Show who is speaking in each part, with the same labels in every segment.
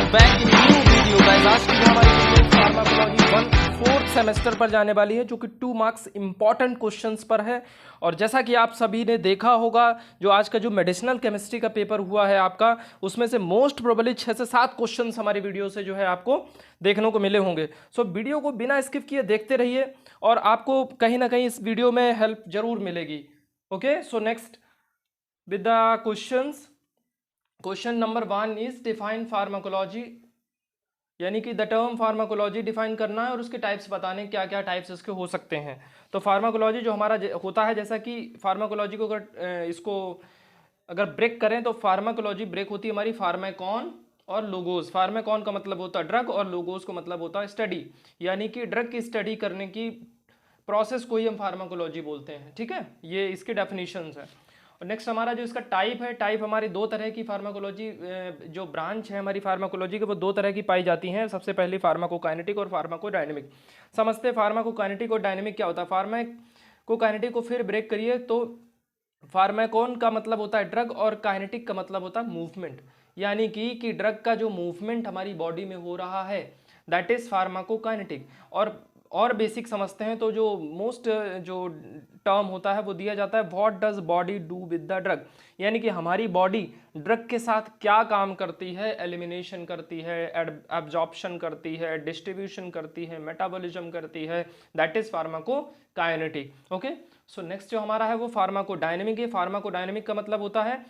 Speaker 1: Back in new video guys. आज की जो हमारी वीडियो फार्माकोलॉजी 1 4th सेमेस्टर पर जाने वाली है, जो कि 2 मार्क्स इंपॉर्टेंट क्वेश्चंस पर है। और जैसा कि आप सभी ने देखा होगा, जो आज का जो मेडिसिनल केमिस्ट्री का पेपर हुआ है आपका, उसमें से मोस्ट प्रोबेबली 6 से 7 क्वेश्चंस हमारी वीडियो से जो है आपको देखने को मिले होंगे। सो वीडियो को बिना स्किप किए देखते रहिए और आपको कहीं ना कहीं इस वीडियो में हेल्प जरूर मिलेगी। Okay, so next with the questions. Question number 1 is define pharmacology, यानी कि द टर्म फार्माकोलॉजी डिफाइन करना है और उसके टाइप्स बताने, क्या क्या टाइप्स इसके हो सकते हैं। तो फार्माकोलॉजी जो हमारा होता है, जैसा कि फार्माकोलॉजी को अगर इसको अगर ब्रेक करें तो फार्माकोलॉजी ब्रेक होती है हमारी फार्माकॉन और लोगोस। फार्माकॉन का मतलब होता है ड्रग और लोगोस का मतलब होता है स्टडी, यानी कि ड्रग की स्टडी करने की प्रोसेस को ही हम फार्माकोलॉजी बोलते हैं। ठीक है, ये इसके डेफिनेशंस है। और नेक्स्ट हमारा जो इसका टाइप है, टाइप हमारी दो तरह की फार्माकोलॉजी जो ब्रांच है हमारी फार्माकोलॉजी के, वो दो तरह की पाई जाती हैं। सबसे पहले फार्माकोकाइनेटिक और फार्माकोडायनेमिक। समझते हैं फार्माकोकाइनेटिक और डायनेमिक क्या होता है। फार्माकोकाइनेटिक को फिर ब्रेक करिए तो फार्माकोन का मतलब होता है ड्रग और काइनेटिक का मतलब होता है मूवमेंट, यानी कि ड्रग का जो मूवमेंट हमारी बॉडी में हो रहा है, दैट इज फार्माकोकाइनेटिक। और बेसिक समझते हैं तो जो मोस्ट जो टर्म होता है वो दिया जाता है what does body do with the drug, यानी कि हमारी बॉडी ड्रग के साथ क्या काम करती है। एलिमिनेशन करती है, एब्जॉर्प्शन करती है, डिस्ट्रीब्यूशन करती है, मेटाबॉलिज्म करती है, that is pharmacokinetic. Okay, so next जो हमारा है वो फार्माकोडायनेमिक है। फार्माकोडायनेमिक का मतलब होता है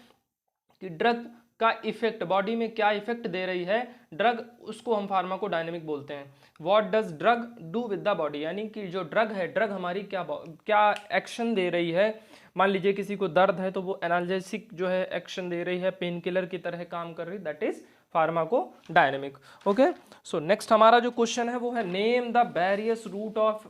Speaker 1: कि ड्रग का इफेक्ट, बॉडी में क्या इफेक्ट दे रही है ड्रग, उसको हम फार्माकोडायनेमिक बोलते हैं। What does drug do with the body, यानी कि जो ड्रग है, ड्रग हमारी क्या एक्शन दे रही है। मान लीजिए किसी को दर्द है तो वो एनाल्जेसिक जो है एक्शन दे रही है, पेन किलर की तरह काम कर रही, that is pharmacodynamic. Okay, so next हमारा जो क्वेश्चन है वो है name the various route of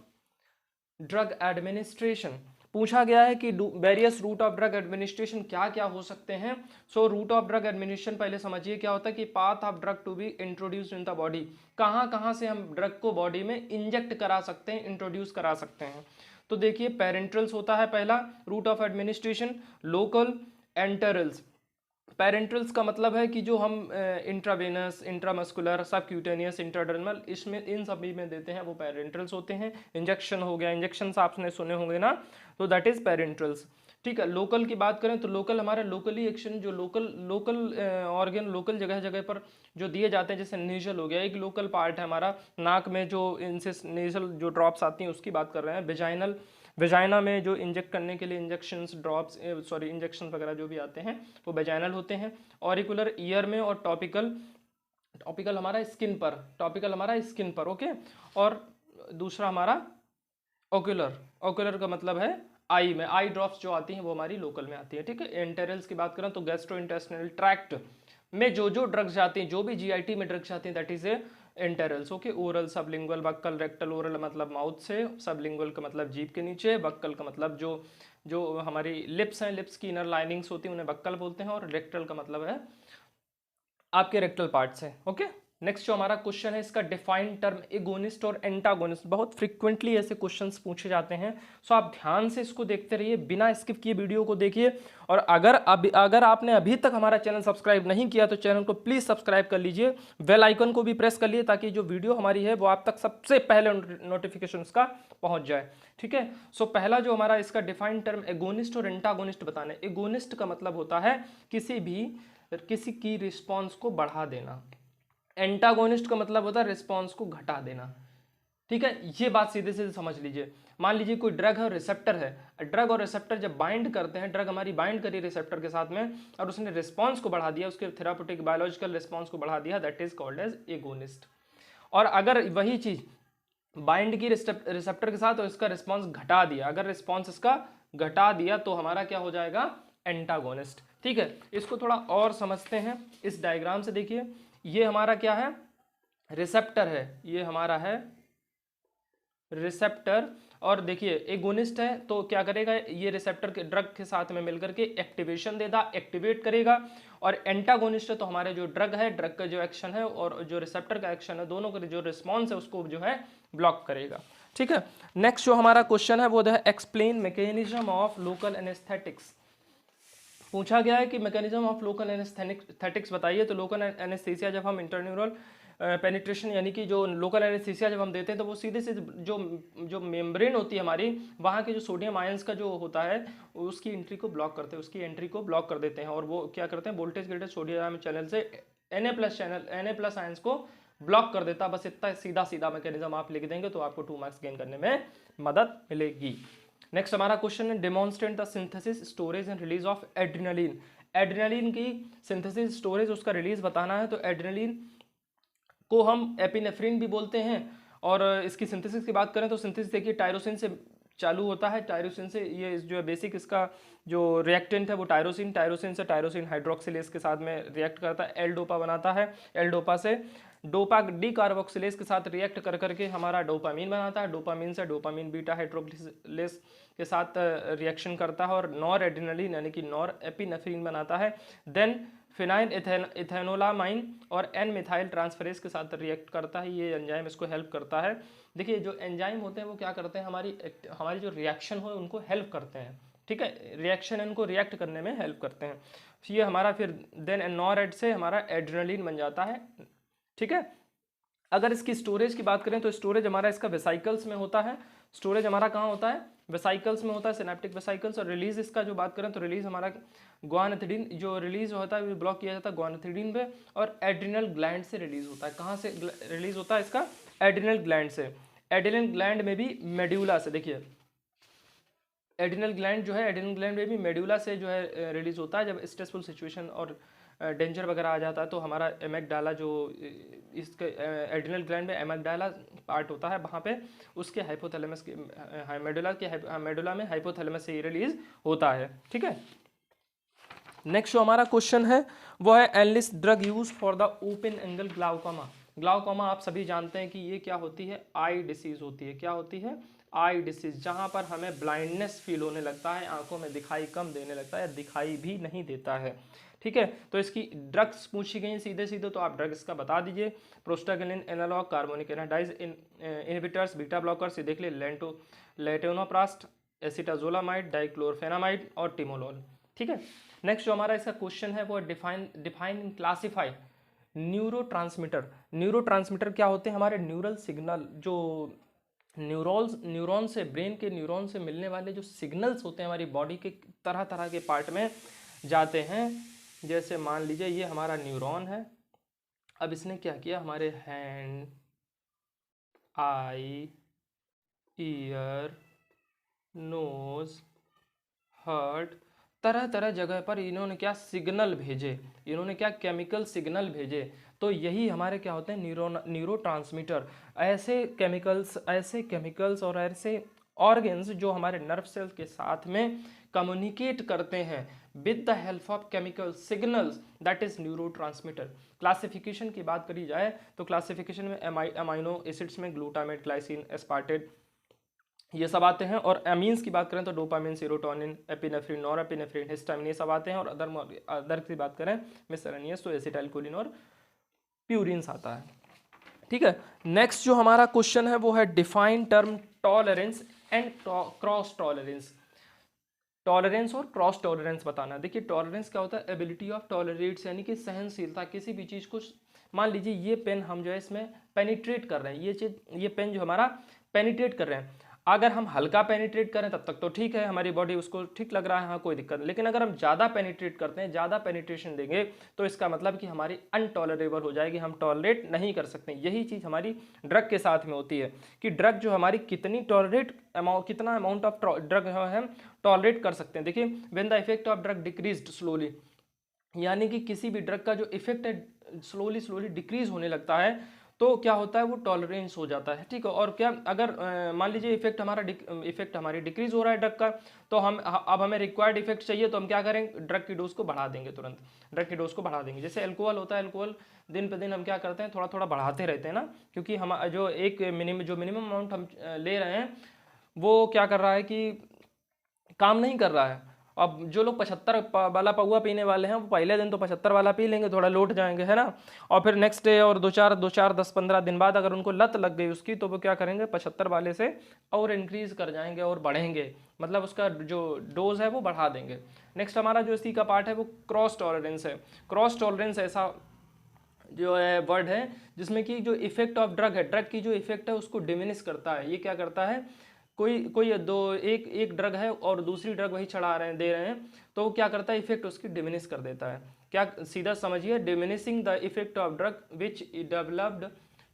Speaker 1: drug administration. पूछा गया है कि various route of drug administration क्या क्या हो सकते हैं। So route of drug administration पहले समझिए क्या होता है कि path of drug to be introduced in the body, कहाँ कहाँ से हम ड्रग को बॉडी में इंजेक्ट करा सकते हैं, इंट्रोड्यूस करा सकते हैं। तो देखिए पेरेंट्रल्स होता है पहला route of administration, local, enterals. Parenterals का मतलब है कि जो हम इंट्रावेनस, इंट्रामस्कुलर, सबक्यूटेनियस, इंट्राडर्मल, इसमें इन सभी में देते हैं वो पेरेंट्रल्स होते हैं। इंजेक्शन हो गया, इंजेक्शन आपने सुने होंगे ना, तो दैट इज पेरेंट्रल्स। ठीक है, लोकल की बात करें तो लोकल हमारे लोकली एक्शन, जो लोकल ऑर्गन लोकल जगह जगह पर जो दिए जाते हैं, जैसे नेजल हो गया, एक लोकल पार्ट है हमारा, नाक में जो इनसे नेजल जो ड्रॉप्स आती हैं उसकी बात कर रहे हैं। वेजाइना में जो इंजेक्ट करने के लिए इंजेक्शंस ड्रॉप्स इंजेक्शन वगैरह जो भी आते हैं वो वेजाइनल होते हैं। ऑरिकुलर ईयर में, और टॉपिकल हमारा स्किन पर। ओके, और दूसरा हमारा ओक्यूलर का मतलब है आई में, आई ड्रॉप्स जो आती हैं वो हमारी लोकल में आती है। ठीक है, एंटेरल्स की बात करें तो गैस्ट्रोइंटेस्टिनल ट्रैक्ट में जो ड्रग्स जाती हैं, जो भी जीआईटी में ड्रग्स जाती हैं, that is a enterals. Okay, oral, sublingual, buccal, rectal. Oral मतलब माउथ से, सबलिंगुअल का मतलब जीभ के नीचे, बक्कल का मतलब जो हमारी लिप्स हैं, लिप्स की इनर लाइनिंग्स होती हैं उन्हें बक्कल बोलते हैं, और रेक्टल का मतलब है आपके रेक्टल पार्ट से। ओके, नेक्स्ट जो हमारा क्वेश्चन है इसका डिफाइन टर्म एगोनिस्ट और एंटागोनिस्ट। बहुत फ्रीक्वेंटली ऐसे क्वेश्चंस पूछे जाते हैं, सो आप ध्यान से इसको देखते रहिए, बिना स्किप किए वीडियो को देखिए। और अगर आपने अभी तक हमारा चैनल सब्सक्राइब नहीं किया तो चैनल को प्लीज सब्सक्राइब कर लीजिए, बेल आइकन को भी प्रेस कर लिए, ताकि जो वीडियो हमारी है वो आप तक सबसे पहले नोटिफिकेशन का पहुंच जाए। ठीक है, सो पहला जो हमारा इसका डिफाइन टर्म एगोनिस्ट और एंटागोनिस्ट बताना है। एगोनिस्ट का मतलब होता है किसी की रिस्पॉन्स को बढ़ा देना, एंटागोनिस्ट का मतलब होता है रिस्पॉन्स को घटा देना। ठीक है, ये बात सीधे सीधे समझ लीजिए। मान लीजिए कोई ड्रग है और रिसेप्टर है, ड्रग और रिसेप्टर जब बाइंड करते हैं, ड्रग हमारी बाइंड करी रिसेप्टर के साथ में और उसने रिस्पॉन्स को बढ़ा दिया, उसके थेराप्यूटिक बायोलॉजिकल रिस्पॉन्स को बढ़ा दिया, that is called as agonist. और अगर वही चीज बाइंड की रिसेप्टर के साथ और इसका रिस्पॉन्स घटा दिया, अगर रिस्पॉन्स इसका घटा दिया तो हमारा क्या हो जाएगा, एंटागोनिस्ट। ठीक है, इसको थोड़ा और समझते हैं इस डायग्राम से। देखिए ये हमारा क्या है, रिसेप्टर है, ये हमारा है रिसेप्टर, और देखिए एगोनिस्ट है तो क्या करेगा, ये रिसेप्टर के ड्रग के साथ में मिलकर के एक्टिवेशन देगा, एक्टिवेट करेगा। और एंटागोनिस्ट है तो हमारे जो ड्रग है, ड्रग का जो एक्शन है और जो रिसेप्टर का एक्शन है, दोनों का जो रिस्पॉन्स है उसको जो है ब्लॉक करेगा। ठीक है, नेक्स्ट जो हमारा क्वेश्चन है वो है explain mechanism of local anaesthetics. पूछा गया है कि मैकेनिज्म ऑफ लोकल एनेस्थेटिक्स बताइए। तो लोकल एनेस्थीसिया जब हम इंटरन्यूरल पेनिट्रेशन यानी कि जो लोकल एनेस्थीसिया जब हम देते हैं तो वो सीधे से जो जो मेम्ब्रेन होती है हमारी, वहाँ के जो सोडियम आयंस का जो होता है उसकी एंट्री को ब्लॉक करते हैं, उसकी एंट्री को ब्लॉक कर देते हैं। और वो क्या करते हैं, वोल्टेज ग्रेडेड सोडियम चैनल से Na+ आयंस को ब्लॉक कर देता। बस इतना सीधा सीधा मैकेनिज्म आप लिख देंगे तो आपको 2 मार्क्स गेन करने में मदद मिलेगी। नेक्स्ट हमारा क्वेश्चन है demonstrate the synthesis, storage and release of adrenaline. Adrenaline की सिंथेसिस, स्टोरेज, उसका रिलीज बताना है। तो एड्रेनलिन को हम एपिनेफ्रिन भी बोलते हैं। और इसकी सिंथेसिस की बात करें तो सिंथेसिस देखिए टायरोसिन से चालू होता है। टायरोसिन से ये जो है बेसिक इसका जो रिएक्टेंट है वो टायरोसिन से टायरोसिन हाइड्रोक्सिलेज के साथ में रिएक्ट करता है, एल डोपा बनाता है। एल डोपा से डोपा डी कार्बोक्सिलेज के साथ रिएक्ट कर करके हमारा डोपामीन बनाता है। डोपामीन से डोपामीन बीटा हाइड्रोक्सिलेज के साथ रिएक्शन करता है और नॉर एड्रेनलिन यानी कि नॉर एपिनेफ्रिन बनाता है। देन फिनाइल इथेनोलामाइन और एन मिथाइल ट्रांसफरेज के साथ रिएक्ट करता है। ये एंजाइम इसको हेल्प करता है। देखिए जो एंजाइम होते हैं वो क्या करते हैं, हमारी जो रिएक्शन हो उनको हेल्प करते हैं। ठीक है, रिएक्शन इनको रिएक्ट करने में हेल्प करते हैं। ये हमारा फिर देन नॉर से हमारा एड्रेनलिन बन जाता है। ठीक है, अगर इसकी स्टोरेज की बात करें तो स्टोरेज हमारा इसका वेसाइकल्स में होता है। स्टोरेज हमारा कहाँ होता है, वेसाइकल्स में होता है, सिनेप्टिक वेसाइकल्स। और रिलीज इसका जो बात करें तो रिलीज हमारा ग्वानथिडीन जो रिलीज होता है, ब्लॉक किया जाता है ग्वानथिडीन पे, और एड्रिनल ग्लैंड से रिलीज होता है। कहाँ से रिलीज होता है इसका, एड्रिनल ग्लैंड से। एड्रिनल ग्लैंड में भी मेड्यूला से, देखिए एड्रिनल ग्लैंड जो है, एड्रिनल ग्लैंड में भी मेड्यूला से जो है रिलीज होता है। जब स्ट्रेसफुल सिचुएशन और डेंजर वगैरह आ जाता है तो हमारा एमेगडाला जो इसके एड्रिनल ग्लैंड में एमेगडाला पार्ट होता है, वहाँ पे उसके हाइपोथैलेमस के मेडुला में हाइपोथैलेमस से रिलीज होता है। ठीक है, नेक्स्ट जो हमारा क्वेश्चन है वो है enlist drug use for the open angle glaucoma. Glaucoma आप सभी जानते हैं कि ये क्या होती है, आई डिसीज होती है। क्या होती है, आई डिसीज, जहाँ पर हमें ब्लाइंडनेस फील होने लगता है, आंखों में दिखाई कम देने लगता है या दिखाई भी नहीं देता है। ठीक है, तो इसकी ड्रग्स पूछी गई सीधे सीधे, तो आप ड्रग्स का बता दीजिए। Prostaglandin analogue, carbonic anhydrase inhibitors, beta blockers, ये देख ले लेटेनोप्रास्ट, एसिटाजोलामाइड, डाइक्लोरफेनामाइड और टिमोलॉल। ठीक है, नेक्स्ट जो हमारा इसका क्वेश्चन है वो डिफाइन क्लासिफाई न्यूरोट्रांसमीटर। न्यूरोट्रांसमीटर क्या होते हैं, हमारे न्यूरल सिग्नल, जो न्यूरॉन से, ब्रेन के न्यूरॉन से मिलने वाले जो सिग्नल्स होते हैं हमारी बॉडी के तरह तरह के पार्ट में जाते हैं। जैसे मान लीजिए ये हमारा न्यूरॉन है, अब इसने क्या किया, हमारे हैंड, आई, ईयर, नोज, हार्ट, तरह तरह जगह पर इन्होंने क्या सिग्नल भेजे, इन्होंने क्या केमिकल सिग्नल भेजे। तो यही हमारे क्या होते हैं, न्यूरोट्रांसमीटर। ऐसे केमिकल्स और ऐसे ऑर्गन्स जो हमारे नर्व सेल्स के साथ में कम्युनिकेट करते हैं with the help of chemical signals, that is neurotransmitter. Classification की बात करी जाए तो क्लासिफिकेशन में अमाइनो एसिड्स में ग्लूटामेट, ग्लाइसिन, एस्पार्टेट, ये सब आते हैं। और एमीन्स की बात करें तो dopamine, serotonin, epinephrine, norepinephrine, histamine, ये सब आते हैं। और अदर की बात करें मिससेलेनियस तो एसिटाइलकोलिन और प्यूरिन्स आता है। ठीक है, नेक्स्ट जो हमारा क्वेश्चन है वो है define term tolerance and cross tolerance. Tolerance और क्रॉस टॉलरेंस बताना। देखिए टॉलरेंस क्या होता है, एबिलिटी ऑफ टॉलरेट्स, यानी कि सहनशीलता, किसी भी चीज़ को। मान लीजिए ये पेन हम जो है इसमें पेनिट्रेट कर रहे हैं, ये पेन जो हमारा पेनिट्रेट कर रहे हैं, अगर हम हल्का पेनिट्रेट करें तब तक तो ठीक है, हमारी बॉडी उसको ठीक लग रहा है, हाँ कोई दिक्कत नहीं। लेकिन अगर हम ज़्यादा पेनिट्रेट करते हैं, ज़्यादा पेनिट्रेशन देंगे तो इसका मतलब कि हमारी अनटॉलरेबल हो जाएगी, हम टॉलरेट नहीं कर सकते। यही चीज़ हमारी ड्रग के साथ में होती है कि ड्रग जो हमारी कितना अमाउंट ऑफ ड्रग हम टॉलरेट कर सकते हैं। देखिए when the effect of drug decreased slowly, यानी कि किसी भी ड्रग का जो इफेक्ट है स्लोली डिक्रीज होने लगता है तो क्या होता है, वो टॉलरेंस हो जाता है। ठीक है, और क्या अगर मान लीजिए इफेक्ट हमारी डिक्रीज हो रहा है ड्रग का, तो अब हमें रिक्वायर्ड इफेक्ट चाहिए, तो हम क्या करेंगे, ड्रग की डोज को बढ़ा देंगे, तुरंत ड्रग की डोज को बढ़ा देंगे। जैसे अल्कोहल होता है, अल्कोहल दिन पे दिन हम क्या करते हैं, थोड़ा थोड़ा बढ़ाते रहते हैं ना, क्योंकि हम जो मिनिमम अमाउंट हम ले रहे हैं वो क्या कर रहा है कि काम नहीं कर रहा है। अब जो लोग 75 वाला पौआ पीने वाले हैं वो पहले दिन तो 75 वाला पी लेंगे, थोड़ा लौट जाएंगे, है ना, और फिर नेक्स्ट डे और दो चार 10-15 दिन बाद अगर उनको लत लग गई उसकी तो वो क्या करेंगे, 75 वाले से और इंक्रीज कर जाएंगे और बढ़ेंगे, मतलब उसका जो डोज है वो बढ़ा देंगे। नेक्स्ट हमारा जो इसी का पार्ट है वो क्रॉस टॉलरेंस है। क्रॉस टॉलरेंस ऐसा जो है वर्ड है जिसमें कि जो इफेक्ट ऑफ ड्रग है, ड्रग की जो इफेक्ट है उसको डिमिनिश करता है। ये क्या करता है, कोई कोई एक ड्रग है और दूसरी ड्रग वही चढ़ा रहे हैं, दे रहे हैं, तो वो क्या करता है, इफेक्ट उसकी डिमिनिश कर देता है। क्या सीधा समझिए, diminishing the effect of drug which developed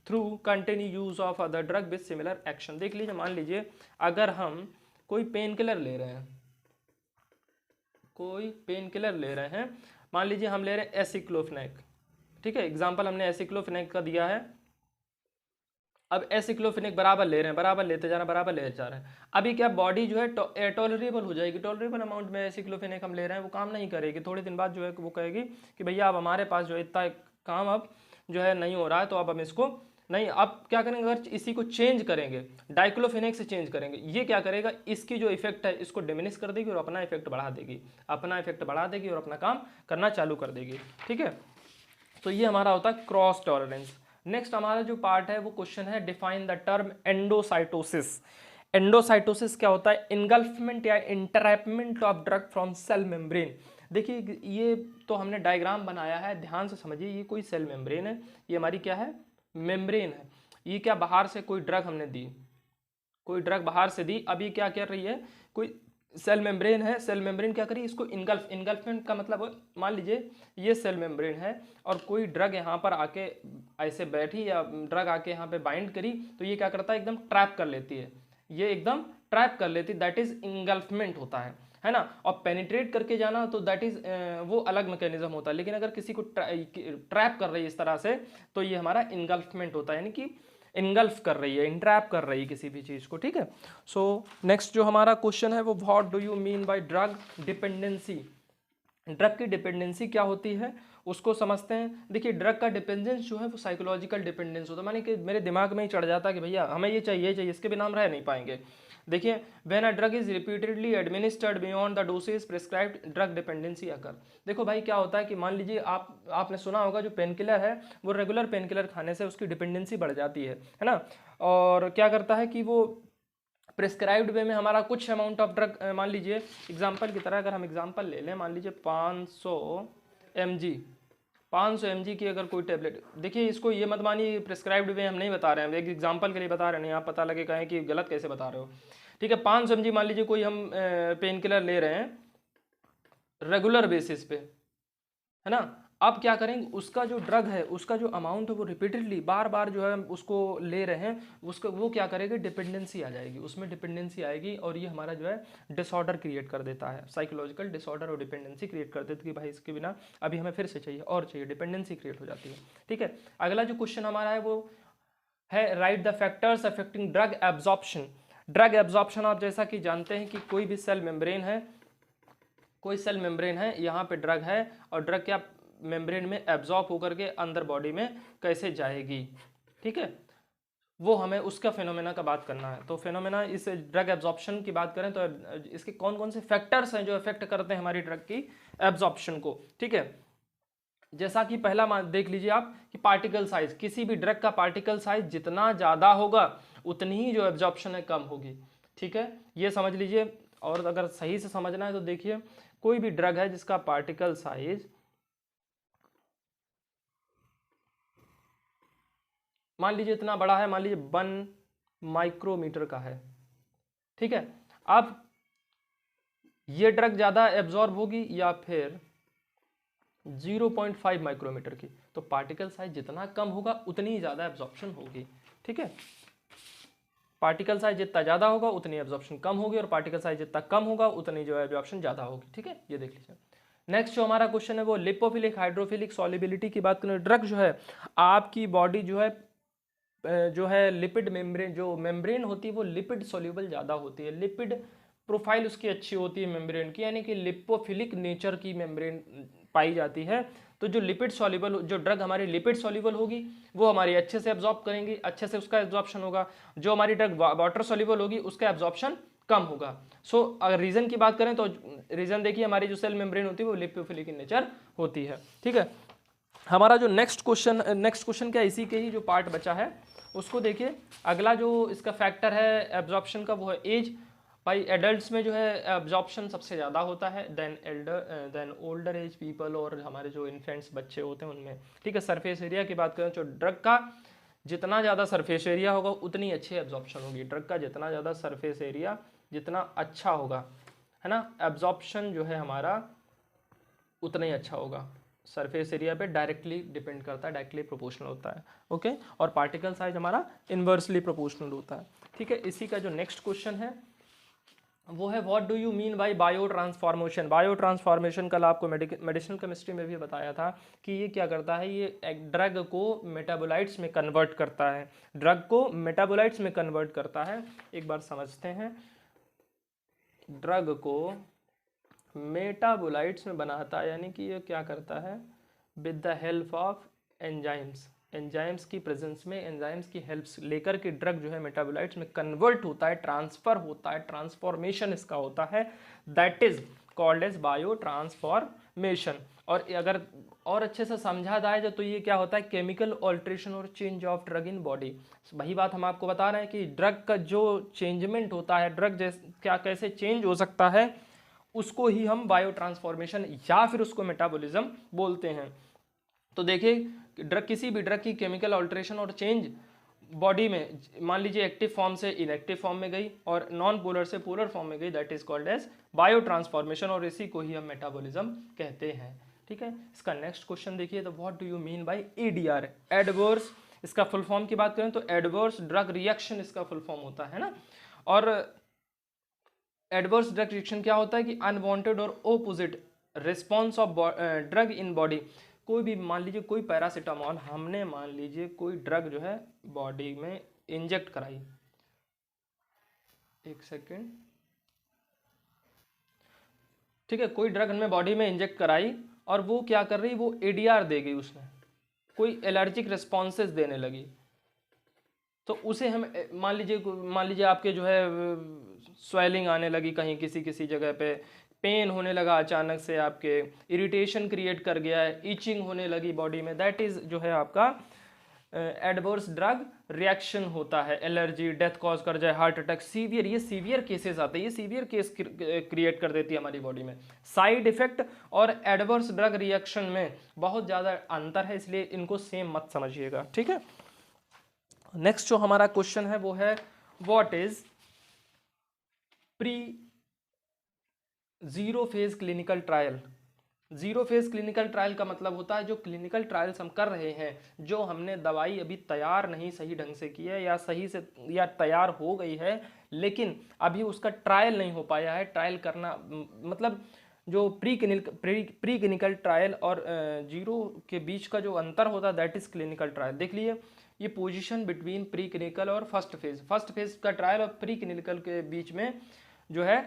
Speaker 1: through continue use of other drug with similar action. देख लीजिए, मान लीजिए अगर हम कोई पेन किलर ले रहे हैं, कोई पेन किलर ले रहे हैं, मान लीजिए हम ले रहे हैं एसिक्लोफेनेक, ठीक है, एग्जाम्पल हमने एसिक्लोफेनेक का दिया है। अब एसिक्लोफेनेक बराबर ले रहे हैं, बराबर लेते जा रहे हैं, बराबर लेते जा रहे हैं। अभी क्या बॉडी जो है टॉलरेबल हो जाएगी, टॉलरेबल अमाउंट में एसिक्लोफेनेक हम ले रहे हैं, वो काम नहीं करेगी। थोड़े दिन बाद जो है वो कहेगी कि भैया अब हमारे पास जो है इतना काम अब जो है नहीं हो रहा है, तो अब हम इसको नहीं, अब क्या करेंगे, अगर इसी को चेंज करेंगे, डाइक्लोफेनेक से चेंज करेंगे, ये क्या करेगा, इसकी जो इफेक्ट है इसको डिमिनिश कर देगी और अपना इफेक्ट बढ़ा देगी, अपना इफेक्ट बढ़ा देगी और अपना काम करना चालू कर देगी, ठीक है। तो ये हमारा होता है क्रॉस टॉलरेंस। नेक्स्ट हमारा जो पार्ट है वो क्वेश्चन है, define the term endocytosis. Endocytosis क्या होता है, इनगल्फमेंट या entrapment of drug from cell membrane. देखिए ये तो हमने डायग्राम बनाया है, ध्यान से समझिए, ये कोई सेल मेम्ब्रेन है, ये हमारी क्या है, मेम्ब्रेन है। ये क्या, बाहर से कोई ड्रग हमने दी, कोई ड्रग बाहर से दी, अभी क्या कर रही है, कोई सेल मेम्ब्रेन है, सेल मेम्ब्रेन क्या करी, इसको इनगल्फमेंट का मतलब, मान लीजिए ये सेल मेम्ब्रेन है और कोई ड्रग यहाँ पर आके ऐसे बैठी या ड्रग आके यहाँ पे बाइंड करी, तो ये क्या करता है, एकदम ट्रैप कर लेती है, ये एकदम ट्रैप कर लेती है, दैट इज इंगल्फमेंट होता है ना। और पेनिट्रेट करके जाना तो दैट इज वो अलग मैकेनिज्म होता है, लेकिन अगर किसी को ट्रैप कर रही है इस तरह से तो ये हमारा इंगल्फमेंट होता है, यानी कि इनगल्फ कर रही है, इंट्रैप कर रही है किसी भी चीज़ को, ठीक है। सो नेक्स्ट जो हमारा क्वेश्चन है वो, what do you mean bye drug dependency. Drug की डिपेंडेंसी क्या होती है उसको समझते हैं। देखिए ड्रग का डिपेंडेंस जो है वो साइकोलॉजिकल डिपेंडेंस होता है, माने कि मेरे दिमाग में ही चढ़ जाता है कि भैया हमें ये चाहिए चाहिए, इसके बिना हम रह नहीं पाएंगे। देखिए when a drug is repeatedly administered beyond the dosage prescribed, drug dependency occur. देखो भाई क्या होता है कि मान लीजिए आपने सुना होगा जो पेन किलर है वो रेगुलर पेन किलर खाने से उसकी डिपेंडेंसी बढ़ जाती है ना, और क्या करता है कि वो प्रिस्क्राइब्ड वे में हमारा कुछ अमाउंट ऑफ ड्रग, मान लीजिए एग्जांपल की तरह अगर हम एग्जांपल ले लें, मान लीजिए 500 mg की अगर कोई टेबलेट, देखिए इसको ये मत मानिए प्रिस्क्राइब्ड वे हम नहीं बता रहे हैं, एक एग्जांपल के लिए बता रहे हैं, आप पता लगे कहें कि गलत कैसे बता रहे हो, ठीक है। 500 mg मान लीजिए कोई हम पेन किलर ले रहे हैं रेगुलर बेसिस पे, है ना। अब क्या करेंगे, उसका जो ड्रग है उसका जो अमाउंट है वो रिपीटेडली बार बार जो है उसको ले रहे हैं, उसको वो क्या करेगी, डिपेंडेंसी आ जाएगी, उसमें डिपेंडेंसी आएगी और ये हमारा जो है डिसऑर्डर क्रिएट कर देता है, साइकोलॉजिकल डिसऑर्डर और डिपेंडेंसी क्रिएट कर देती है कि भाई इसके बिना अभी हमें फिर से चाहिए और चाहिए, डिपेंडेंसी क्रिएट हो जाती है, ठीक है। अगला जो क्वेश्चन हमारा है वो है, write the factors affecting drug absorption. Drug absorption आप जैसा कि जानते हैं कि कोई भी सेल मेम्ब्रेन है, कोई सेल मेम्ब्रेन है, यहाँ पे ड्रग है और ड्रग क्या मेम्ब्रेन में एब्जॉर्ब होकर के अंदर बॉडी में कैसे जाएगी, ठीक है, वो हमें उसका फिनोमेना का बात करना है। तो फिनोमेना इस ड्रग एब्जॉर्प्शन की बात करें तो इसके कौन कौन से फैक्टर्स हैं जो इफेक्ट करते हैं हमारी ड्रग की एब्जॉर्प्शन को, ठीक है। जैसा कि पहला देख लीजिए आप कि पार्टिकल साइज, किसी भी ड्रग का पार्टिकल साइज जितना ज़्यादा होगा उतनी ही जो एब्जॉर्प्शन है कम होगी, ठीक है, ये समझ लीजिए। और अगर सही से समझना है तो देखिए कोई भी ड्रग है जिसका पार्टिकल साइज मान लीजिए इतना बड़ा है, मान लीजिए 1 माइक्रोमीटर का है, ठीक है। अब ये ड्रग ज़्यादा एब्जॉर्ब होगी या फिर 0.5 माइक्रोमीटर की, तो पार्टिकल साइज जितना कम होगा उतनी ही ज़्यादा एब्जॉर्प्शन होगी, ठीक है। पार्टिकल साइज जितना ज़्यादा होगा उतनी एब्जॉर्प्शन कम होगी और पार्टिकल साइज जितना कम होगा उतनी जो है एब्जॉर्प्शन ज़्यादा होगी, ठीक है, ये देख लीजिए। नेक्स्ट जो हमारा क्वेश्चन है वो लिपोफिलिक हाइड्रोफिलिक सॉल्युबिलिटी की बात करें। ड्रग जो है आपकी बॉडी जो है लिपिड मेम्ब्रेन, जो मेम्ब्रेन होती है वो लिपिड सोल्यूबल ज़्यादा होती है, लिपिड प्रोफाइल उसकी अच्छी होती है मेम्ब्रेन की, यानी कि लिपोफिलिक नेचर की मेम्ब्रेन पाई जाती है। तो जो लिपिड सॉल्यूबल, जो ड्रग हमारी लिपिड सॉल्यूबल होगी वो हमारी अच्छे से एब्जॉर्ब करेंगी, अच्छे से उसका एब्जॉर्प्शन होगा। जो हमारी ड्रग वाटर सॉल्यूबल होगी उसका एब्जॉर्प्शन कम होगा। सो अगर रीज़न की बात करें तो रीज़न देखिए, हमारी जो सेल मेम्ब्रेन होती है वो लिपोफिलिक इन नेचर होती है। ठीक है, हमारा जो नेक्स्ट क्वेश्चन क्या, इसी के ही जो पार्ट बचा है उसको देखिए। अगला जो इसका फैक्टर है एब्जॉर्प्शन का वो है एज। भाई एडल्ट्स में जो है एब्जॉर्प्शन सबसे ज़्यादा होता है देन ओल्डर एज पीपल और हमारे जो इन्फेंट्स बच्चे होते हैं उनमें। ठीक है, सरफेस एरिया की बात करें तो ड्रग का जितना ज़्यादा सरफेस एरिया होगा उतनी अच्छी एब्जॉर्प्शन होगी। ड्रग का जितना ज़्यादा सरफेस एरिया जितना अच्छा होगा, है ना, एब्जॉर्प्शन जो है हमारा उतना ही अच्छा होगा। सरफेस एरिया पे डायरेक्टली डिपेंड करता है, डायरेक्टली प्रोपोर्शनल होता है। ओके, और पार्टिकल साइज हमारा इन्वर्सली प्रोपोर्शनल होता है। ठीक है, इसी का जो नेक्स्ट क्वेश्चन है वो है what do you mean bye bio transformation. Bio transformation कल आपको मेडिसिनल केमिस्ट्री में भी बताया था कि ये क्या करता है, ये एक ड्रग को मेटाबोलाइट्स में कन्वर्ट करता है। ड्रग को मेटाबोलाइट्स में कन्वर्ट करता है। एक बार समझते हैं, ड्रग को मेटाबोलाइट्स में बनाता है, यानी कि ये क्या करता है, with the help of enzymes. Enzymes की प्रेजेंस में, एंजाइम्स की हेल्प लेकर के ड्रग जो है मेटाबोलाइट्स में कन्वर्ट होता है, ट्रांसफर होता है, ट्रांसफॉर्मेशन इसका होता है, that is called as bio transformation. और अगर और अच्छे से समझा जाए तो ये क्या होता है, केमिकल ऑल्ट्रेशन और change of drug in body. वही बात हम आपको बता रहे हैं कि ड्रग का जो चेंजमेंट होता है, ड्रग क्या कैसे चेंज हो सकता है, उसको ही हम बायो ट्रांसफॉर्मेशन या फिर उसको मेटाबॉलिज्म बोलते हैं। तो देखिए ड्रग, किसी भी ड्रग की केमिकल ऑल्ट्रेशन और चेंज बॉडी में, मान लीजिए एक्टिव फॉर्म से इनएक्टिव फॉर्म में गई और नॉन पोलर से पोलर फॉर्म में गई, that is called as bio transformation, और इसी को ही हम मेटाबॉलिज्म कहते हैं। ठीक है, इसका नेक्स्ट क्वेश्चन देखिए, तो what do you mean bye ADR, adverse. इसका फुल फॉर्म की बात करें तो एडवर्स ड्रग रिएक्शन इसका फुल फॉर्म होता है ना। और एडवर्स ड्रग रिएक्शन क्या होता है कि अनवांटेड और opposite response of drug in body. कोई भी मान लीजिए कोई पैरासीटामॉल हमने मान लीजिए कोई ड्रग जो है बॉडी में इंजेक्ट कराई, एक सेकेंड, ठीक है, कोई ड्रग हमने बॉडी में इंजेक्ट कराई और वो क्या कर रही, वो एडीआर दे गई, उसने कोई एलर्जिक रिस्पॉन्सेस देने लगी, तो उसे हम मान लीजिए आपके जो है स्वेलिंग आने लगी कहीं किसी किसी जगह पे, पेन होने लगा अचानक से, आपके इरिटेशन क्रिएट कर गया है, इचिंग होने लगी बॉडी में, दैट इज जो है आपका एडवर्स ड्रग रिएक्शन होता है। एलर्जी, डेथ कॉज कर जाए, हार्ट अटैक, सीवियर, ये सीवियर केसेस आते हैं, ये सीवियर केस क्रिएट कर देती है हमारी बॉडी में। साइड इफेक्ट और एडवर्स ड्रग रिएक्शन में बहुत ज़्यादा अंतर है, इसलिए इनको सेम मत समझिएगा। ठीक है, नेक्स्ट जो हमारा क्वेश्चन है वो है what is pre zero phase clinical trial. Zero phase clinical trial का मतलब होता है जो क्लिनिकल ट्रायल्स हम कर रहे हैं, जो हमने दवाई अभी तैयार नहीं सही ढंग से की है या सही से या तैयार हो गई है लेकिन अभी उसका ट्रायल नहीं हो पाया है। ट्रायल करना मतलब जो प्री क्लिनिकल ट्रायल और जीरो के बीच का जो अंतर होता है दैट इज क्लिनिकल ट्रायल। देख लिए ये पोजीशन बिटवीन प्री क्लिनिकल और फर्स्ट फेज का ट्रायल और प्री क्लिनिकल के बीच में जो है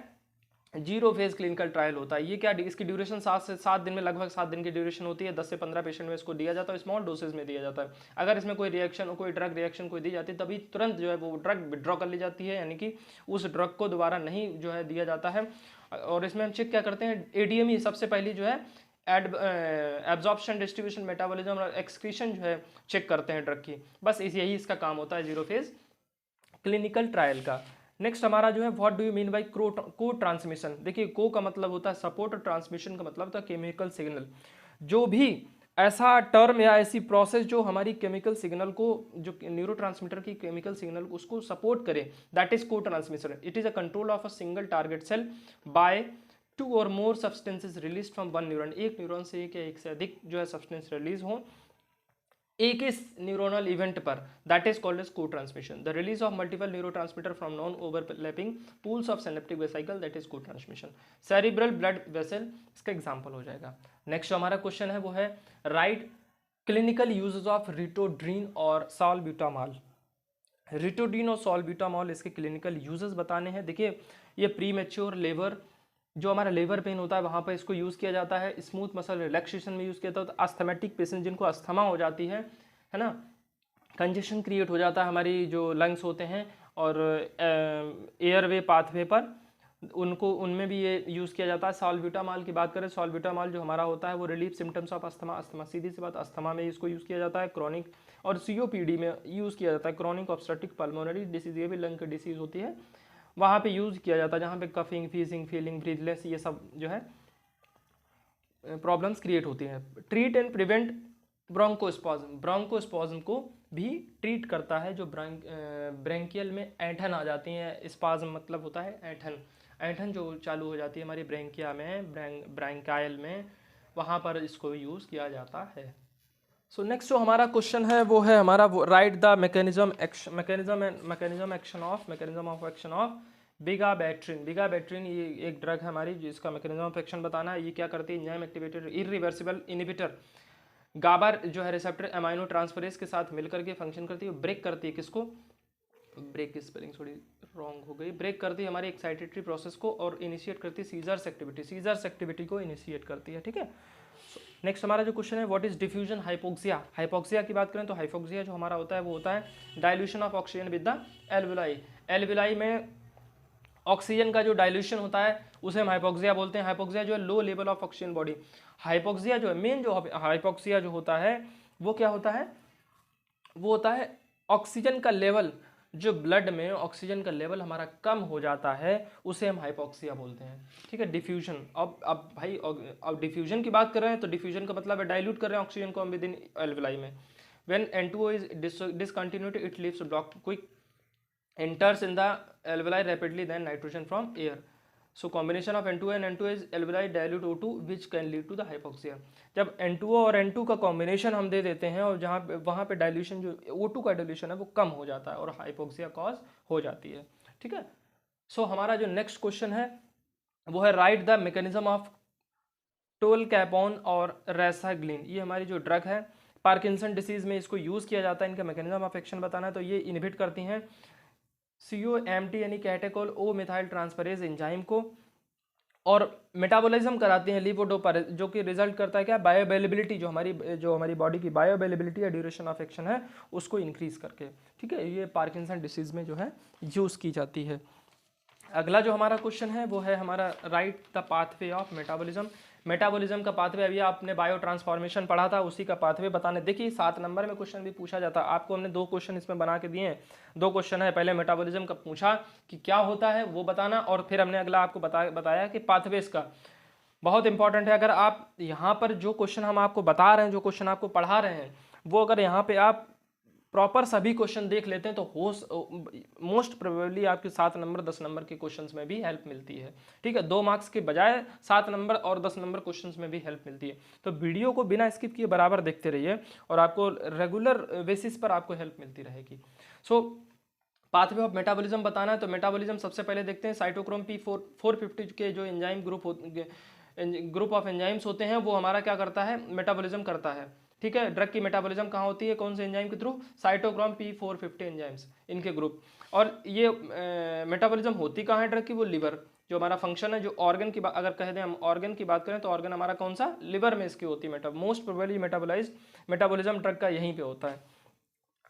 Speaker 1: जीरो फेज क्लिनिकल ट्रायल होता है। ये क्या, इसकी ड्यूरेशन 7 से 7 दिन में, लगभग 7 दिन की ड्यूरेशन होती है। 10 से 15 पेशेंट में इसको दिया जाता है, स्मॉल डोसेज में दिया जाता है। अगर इसमें कोई रिएक्शन, कोई ड्रग रिएक्शन कोई दी जाती है तभी तुरंत जो है वो ड्रग विड्रॉ कर ली जाती है, यानी कि उस ड्रग को दोबारा नहीं जो है दिया जाता है। और इसमें हम चेक क्या करते हैं, एडीएमई सबसे पहली जो है एब्जॉर्प्शन, डिस्ट्रीब्यूशन, मेटाबॉलिज्म और एक्सक्रीशन जो है चेक करते हैं ड्रग की। बस यही इसका काम होता है जीरो फेज क्लिनिकल ट्रायल का। नेक्स्ट हमारा जो है what do you mean bye को ट्रांसमिशन। देखिए को का मतलब होता है सपोर्ट और ट्रांसमिशन का मतलब होता है केमिकल सिग्नल। जो भी ऐसा टर्म या ऐसी प्रोसेस जो हमारी केमिकल सिग्नल को, जो न्यूरोट्रांसमीटर की केमिकल सिग्नल को उसको सपोर्ट करे, that is cotransmission. It is a control of a single target cell by 2 और more substances release from 1 neuron. एक न्यूरॉन से एक या एक से अधिक जो है सब्सटेंस रिलीज हो एक इस न्यूरोनल इवेंट पर, दैट इज कॉल्ड एज को transmission. The release of multiple neurotransmitter from non overlapping pools of synaptic vesicle, that is को ट्रांसमिशन। सेरिब्रल ब्लड वेसल इसका एग्जांपल हो जाएगा। नेक्स्ट जो हमारा क्वेश्चन है वो है राइट क्लिनिकल यूजेस ऑफ रिटोड्रीन और सॉल्ब्यूटामॉल। रिटोड्रीन और सॉल्ब्यूटामॉल इसके क्लिनिकल यूजेस बताने हैं। देखिए ये प्री मैच्योर लेबर, जो हमारा लेबर पेन होता है वहाँ पर इसको यूज़ किया जाता है। स्मूथ मसल रिलैक्सेशन में यूज़ किया जाता है। तो अस्थमेटिक पेशेंट जिनको अस्थमा हो जाती है ना, कंजेशन क्रिएट हो जाता है, हमारी जो लंग्स होते हैं और एयरवे पाथवे पर उनमें भी ये यूज़ किया जाता है। सॉल्ब्यूटामॉल की बात करें, सॉल्ब्यूटामॉल जो हमारा होता है वो रिलीफ सिम्टम्स ऑफ अस्थमा, सीधी सी बात अस्थमा में इसको यूज़ किया जाता है। क्रॉनिक और सीओपीडी में यूज़ किया जाता है, क्रॉनिक ऑब्स्ट्रक्टिव पल्मोनरी डिसीज, ये भी लंग की डिसीज होती है, वहाँ पे यूज़ किया जाता है जहाँ पे कफिंग, फीजिंग, फीलिंग, ब्रीथलेस, ये सब जो है प्रॉब्लम्स क्रिएट होती हैं। Treat and prevent bronchospasm, bronchospasm को भी ट्रीट करता है जो ब्रेंकियल में ऐंठन आ जाती हैं। स्पाज्म मतलब होता है ऐंठन, ऐंठन जो चालू हो जाती है हमारी ब्रेंकिया में, ब्रैंकाइल में, वहाँ पर इसको यूज़ किया जाता है। सो नेक्स्ट जो हमारा क्वेश्चन है वो है हमारा right the mechanism of action of vigabatrin. Vigabatrin ये एक ड्रग है हमारी जिसका मैकेनिज्म ऑफ एक्शन बताना है। ये क्या करती है? एंजाइम एक्टिवेटेड इरिवर्सिबल इनहिबिटर, गाबा जो है रिसेप्टर अमाइनो ट्रांसफरेज के साथ मिलकर के फंक्शन करती है, ब्रेक करती है किसको? ब्रेक की स्पेलिंग थोड़ी रॉन्ग हो गई। ब्रेक करती है हमारी एक्साइटेटरी प्रोसेस को और इनिशिएट करती है सीजर्स एक्टिविटी, सीजर्स एक्टिविटी को इनिशिएट करती है। ठीक है, नेक्स्ट हमारा जो क्वेश्चन है what is diffusion hypoxia. Hypoxia की बात करें तो हाइपोक्सिया जो हमारा होता है वो होता है dilution of oxygen with the alveoli. Alveoli में ऑक्सीजन का जो डाइल्यूशन होता है उसे हम हाइपोक्सिया बोलते हैं। हाइपोक्सिया जो है low level of oxygen body. Hypoxia जो है मेन जो हाइपोक्सिया जो होता है वो क्या होता है? वो होता है ऑक्सीजन का लेवल, जो ब्लड में ऑक्सीजन का लेवल हमारा कम हो जाता है उसे हम हाइपोक्सिया बोलते हैं। ठीक है, डिफ्यूजन। अब भाई अब डिफ्यूजन की बात कर रहे हैं तो डिफ्यूजन का मतलब है डाइल्यूट कर रहे हैं ऑक्सीजन को हम विद इन एल्वुलाई में। When N2O is discontinuity it leaves block quick enters in the alveoli rapidly than nitrogen from air. So combination of N2O and N2O is alveoli dilute O2 which can lead to the hypoxia. जब N2O और N2 का combination हम दे देते हैं और जहाँ वहाँ पे डाइल्यूशन जो O2 का डाइल्यूशन है वो कम हो जाता है और हाइपोक्सिया कॉज हो जाती है। ठीक है, सो हमारा जो नेक्स्ट क्वेश्चन है वो है राइट द मैकेनिज्म ऑफ टोलकैपोन और रेसाग्लिन। ये हमारी जो ड्रग है पार्किंसन डिसीज में इसको यूज़ किया जाता है। इनका मैकेनिज्म ऑफ एक्शन बताना है तो ये इनहिबिट करती हैं COMT यानी कैटेकोल ओ मिथाइल ट्रांसफरेज एंजाइम को और मेटाबॉलिज्म कराती हैं लीवोडोपा, जो कि रिजल्ट करता है क्या? बायोअवेलेबिलिटी, जो हमारी बॉडी की बायोअवेलेबिलिटी या ड्यूरेशन ऑफ एक्शन है उसको इंक्रीज करके। ठीक है, ये पार्किंसन डिसीज में जो है यूज़ की जाती है। अगला जो हमारा क्वेश्चन है वो है हमारा right the pathway of metabolism. Metabolism का पाथवे अभी आपने बायो ट्रांसफॉर्मेशन पढ़ा था, उसी का पाथवे बताने। देखिए 7 नंबर में क्वेश्चन भी पूछा जाता है, आपको हमने 2 क्वेश्चन इसमें बना के दिए हैं। 2 क्वेश्चन है, पहले मेटाबॉलिज्म का पूछा कि क्या होता है वो बताना और फिर हमने अगला आपको बताया कि पाथवेज का बहुत इंपॉर्टेंट है। अगर आप यहाँ पर जो क्वेश्चन हम आपको बता रहे हैं, जो क्वेश्चन आपको पढ़ा रहे हैं, वो अगर यहाँ पे आप प्रॉपर सभी क्वेश्चन देख लेते हैं तो मोस्ट प्रोबेबली आपके 7 नंबर 10 नंबर के क्वेश्चंस में भी हेल्प मिलती है। ठीक है, 2 मार्क्स के बजाय 7 नंबर और 10 नंबर क्वेश्चंस में भी हेल्प मिलती है। तो वीडियो को बिना स्किप किए बराबर देखते रहिए और आपको रेगुलर बेसिस पर आपको हेल्प मिलती रहेगी। सो पाथवे ऑफ मेटाबॉलिज्म बताना है तो मेटाबॉलिज्म सबसे पहले देखते हैं साइटोक्रोम P450 के जो एंजाइम ग्रुप ऑफ एंजाइम्स होते हैं वो हमारा क्या करता है? मेटाबॉलिज्म करता है। ठीक है, ड्रग की मेटाबॉलिज्म कहाँ होती है? कौन से एंजाइम के थ्रू? साइटोक्रोम P450 एंजाइम्स, इनके ग्रुप। और ये मेटाबॉलिज्म होती कहाँ है ड्रग की? वो लिवर, जो हमारा फंक्शन है, जो ऑर्गन की अगर कह दें हम ऑर्गन की बात करें तो ऑर्गन हमारा कौन सा? लिवर में इसकी होती है मोस्ट प्रोबेबली मेटाबॉलिज्म ड्रग का यहीं पे होता है।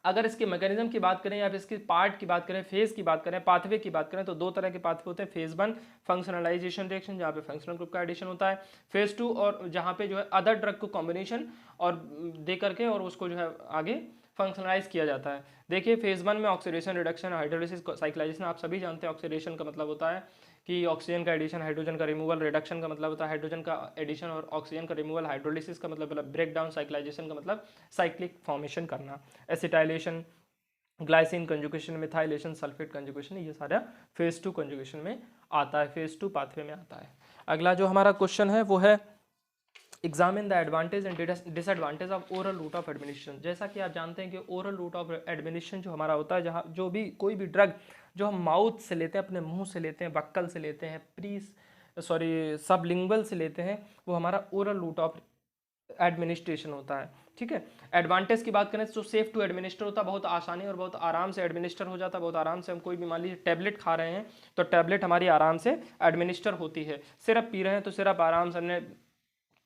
Speaker 1: अगर इसके मैकेनिज्म की बात करें या फिर इसके पार्ट की बात करें, फेज की बात करें, पाथवे की बात करें तो 2 तरह के पाथवे होते हैं। फेज 1 फंक्शनलाइजेशन रिएक्शन, जहाँ पे फंक्शनल ग्रुप का एडिशन होता है। फेज 2 और जहाँ पे जो है अदर ड्रग को कॉम्बिनेशन और दे करके और उसको जो है आगे फंक्शनलाइज किया जाता है। देखिए फेज 1 में ऑक्सीडेशन, रिडक्शन, हाइड्रोलिसिस, साइक्लाइजेशन, आप सभी जानते हैं ऑक्सीडेशन का मतलब होता है कि ऑक्सीजन का एडिशन, हाइड्रोजन का रिमूवल, रिडक्शन का मतलब होता है हाइड्रोजन का एडिशन और ऑक्सीजन का रिमूवल, हाइड्रोलिसिस का मतलब ब्रेक डाउन, साइक्लाइजेशन का मतलब साइक्लिक फॉर्मेशन करना, acetylation, glycine conjugation, methylation, sulphate conjugation, ये सारा फेज 2 कंजुगेशन में आता है, फेज 2 पाथवे में आता है। अगला जो हमारा क्वेश्चन है वो है examine the advantage and disadvantage of oral route of administration. जैसा कि आप जानते हैं कि ओरल रूट ऑफ एडमिनिस्ट्रेशन जो हमारा होता है, जहाँ जो भी कोई भी ड्रग जो हम माउथ से लेते हैं, अपने मुंह से लेते हैं, बक्कल से लेते हैं, सबलिंगुअल से लेते हैं, वो हमारा ओरल रूट ऑफ एडमिनिस्ट्रेशन होता है। ठीक है, एडवांटेज की बात करें तो सेफ टू एडमिनिस्टर होता है, बहुत आसानी और बहुत आराम से एडमिनिस्टर हो जाता है, बहुत आराम से हम कोई भी मान लीजिए टैबलेट खा रहे हैं तो टैबलेट हमारी आराम से एडमिनिस्टर होती है। सिरप पी रहे हैं तो सिरप आराम से हमने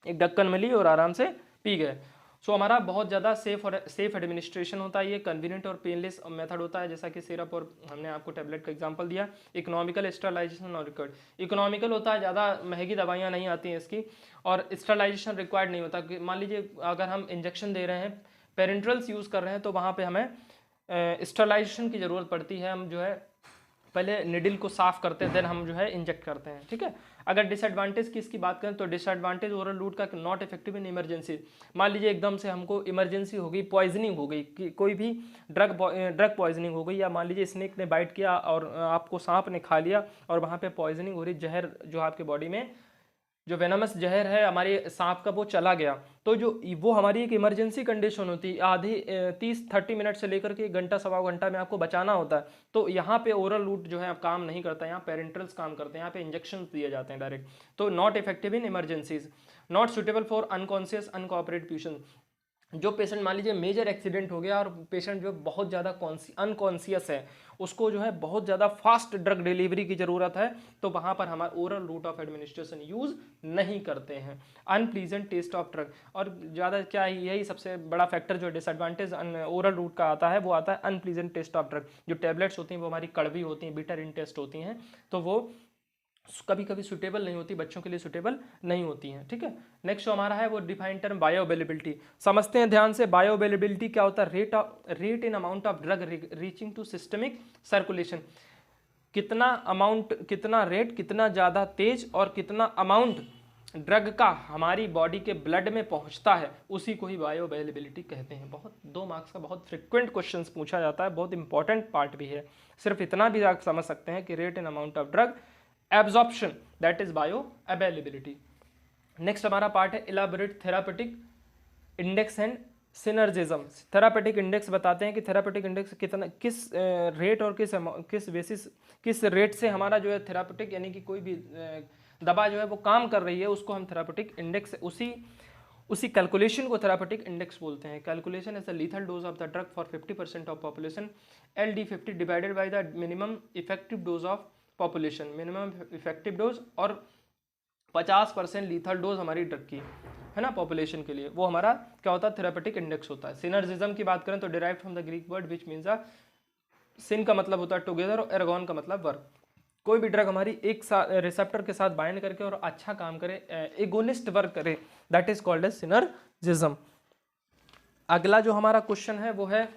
Speaker 1: एक ढक्कन में ली और आराम से पी गए। सो हमारा बहुत ज़्यादा सेफ एडमिनिस्ट्रेशन होता है, ये कन्वीनियंट और पेनलेस मेथड होता है, जैसा कि सिरप और हमने आपको टैबलेट का एग्जांपल दिया। इकोनॉमिकल, स्टरलाइजेशन और रिक्वायर्ड। इकोनॉमिकल होता है, ज़्यादा महंगी दवाइयाँ नहीं आती हैं इसकी, और स्टरलाइजेशन रिक्वायर्ड नहीं होता। मान लीजिए अगर हम इंजेक्शन दे रहे हैं, पेरेंट्रल्स यूज़ कर रहे हैं, तो वहाँ पर हमें स्टरलाइजेशन की ज़रूरत पड़ती है। हम जो है पहले निडल को साफ करते हैं, देन हम जो है इंजेक्ट करते हैं, ठीक है। अगर डिसएडवांटेज की इसकी बात करें तो डिसएडवांटेज ओरल रूट का नॉट इफेक्टिव इन इमरजेंसी। मान लीजिए एकदम से हमको इमरजेंसी हो गई, पॉइजनिंग हो गई, कि कोई भी ड्रग पॉइजनिंग हो गई, या मान लीजिए स्नेक ने बाइट किया और आपको सांप ने खा लिया और वहाँ पे पॉइजनिंग हो रही, जहर जो आपके बॉडी में जो वेनमस जहर है हमारे सांप का वो चला गया, तो जो वो हमारी एक इमरजेंसी कंडीशन होती है, आधी 30-30 मिनट से लेकर के घंटा सवा घंटा में आपको बचाना होता है। तो यहाँ पे ओरल रूट जो है अब काम नहीं करता, यहाँ पेरेंट्रल्स काम करते हैं, यहाँ पे इंजेक्शन दिए जाते हैं डायरेक्ट। तो not effective in emergencies, not suitable for unconscious uncooperate patient. जो पेशेंट मान लीजिए मेजर एक्सीडेंट हो गया और पेशेंट जो बहुत ज़्यादा अनकॉन्शियस है, उसको जो है बहुत ज़्यादा फास्ट ड्रग डिलीवरी की ज़रूरत है, तो वहाँ पर हमारा oral route of administration use नहीं करते हैं। अनप्लीजेंट टेस्ट ऑफ ड्रग, और ज़्यादा क्या है, यही सबसे बड़ा फैक्टर जो डिसएडवांटेज ओरल रूट का आता है, वो आता है अनप्लीजेंट टेस्ट ऑफ ड्रग। जो टेबलेट्स होती हैं वो हमारी कड़वी होती हैं, बिटर इन टेस्ट होती हैं, तो वो कभी कभी सुटेबल नहीं होती, बच्चों के लिए सुटेबल नहीं होती हैं, ठीक है। नेक्स्ट जो हमारा है वो डिफाइन टर्म बायो अवेलेबिलिटी। समझते हैं ध्यान से, बायो अवेलेबिलिटी क्या होता है, rate in amount of drug reaching to systemic circulation. कितना अमाउंट, कितना रेट, कितना ज़्यादा तेज और कितना अमाउंट ड्रग का हमारी बॉडी के ब्लड में पहुंचता है, उसी को ही बायो अवेलेबिलिटी कहते हैं। बहुत 2 मार्क्स का बहुत फ्रिक्वेंट क्वेश्चंस पूछा जाता है, बहुत इंपॉर्टेंट पार्ट भी है। सिर्फ इतना भी आप समझ सकते हैं कि rate in amount of drug absorption, that is bio availability. Next हमारा पार्ट है elaborate therapeutic index and synergism. Therapeutic index बताते हैं कि थेरापेटिक इंडेक्स कितना, किस रेट और किस बेसिस, किस रेट से हमारा जो है थेरापेटिक, यानी कि कोई भी दवा जो है वो काम कर रही है, उसको हम थेरापेटिक इंडेक्स, उसी कैलकुलेशन को थेरापेटिक इंडेक्स बोलते हैं। Calculation is the lethal dose of the drug for 50% of population, LD50 divided by the minimum effective dose of population. Minimum effective dose और 50% लीथल डोज हमारी ड्रग की है ना population के लिए, वो हमारा क्या होता है, थेरापेटिक इंडेक्स होता है। सिनर्जिज्म की बात करें तो derived from the Greek word which means सिन का मतलब होता है टुगेदर और एर्गोन का मतलब वर्क। कोई भी ड्रग हमारी एक रिसेप्टर के साथ बाइंड करके और अच्छा काम करे, एगोनिस्ट वर्क करे, that is called as synergism. अगला जो हमारा क्वेश्चन है वो है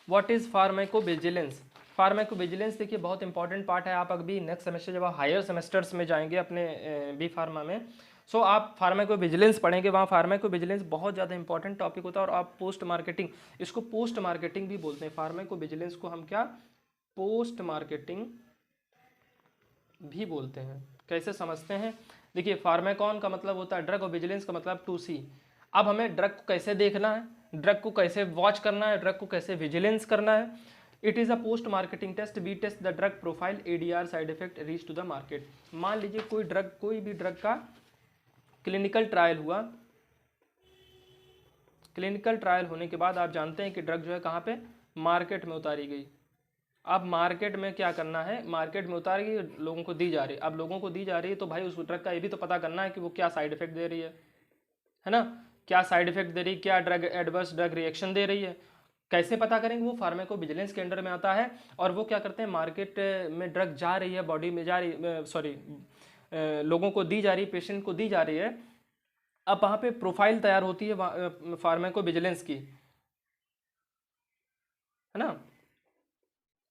Speaker 1: व्हाट इज फार्माकोविजिलेंस। फार्माकोविजिलेंस देखिए बहुत इंपॉर्टेंट पार्ट है। आप अभी नेक्स्ट सेमेस्टर जब आप हायर सेमेस्टर्स में जाएंगे अपने बी फार्मा में, सो आप फार्माकोविजिलेंस पढ़ेंगे, वहाँ फार्माकोविजिलेंस बहुत ज़्यादा इंपॉर्टेंट टॉपिक होता है। और आप पोस्ट मार्केटिंग, इसको पोस्ट मार्केटिंग भी बोलते हैं। फार्माकोविजिलेंस को हम क्या, पोस्ट मार्केटिंग भी बोलते हैं। कैसे समझते हैं, देखिए फार्माकॉन का मतलब होता है ड्रग और विजिलेंस का मतलब टू सी। अब हमें ड्रग को कैसे देखना है, ड्रग को कैसे वॉच करना है, ड्रग को कैसे विजिलेंस करना है। It is a post marketing test, we test the drug profile, ADR side effect reach to the market. मान लीजिए कोई भी ड्रग का क्लिनिकल ट्रायल हुआ, क्लिनिकल ट्रायल होने के बाद आप जानते हैं कि ड्रग जो है कहाँ पे, मार्केट में उतारी गई। अब मार्केट में क्या करना है, मार्केट में उतार गई, लोगों को दी जा रही है। अब लोगों को दी जा रही है तो भाई उस ड्रग का ये भी तो पता करना है कि वो क्या साइड इफेक्ट दे रही है ना, क्या साइड इफेक्ट दे रही है, क्या ड्रग एडवर्स ड्रग रिएक्शन दे रही है। कैसे पता करेंगे, वो फार्माकोविजिलेंस के अंडर में आता है। और वो क्या करते हैं, मार्केट में ड्रग जा रही है, बॉडी में जा रही, सॉरी लोगों को दी जा रही है, पेशेंट को दी जा रही है। अब वहाँ पे प्रोफाइल तैयार होती है फार्माकोविजिलेंस की, है ना।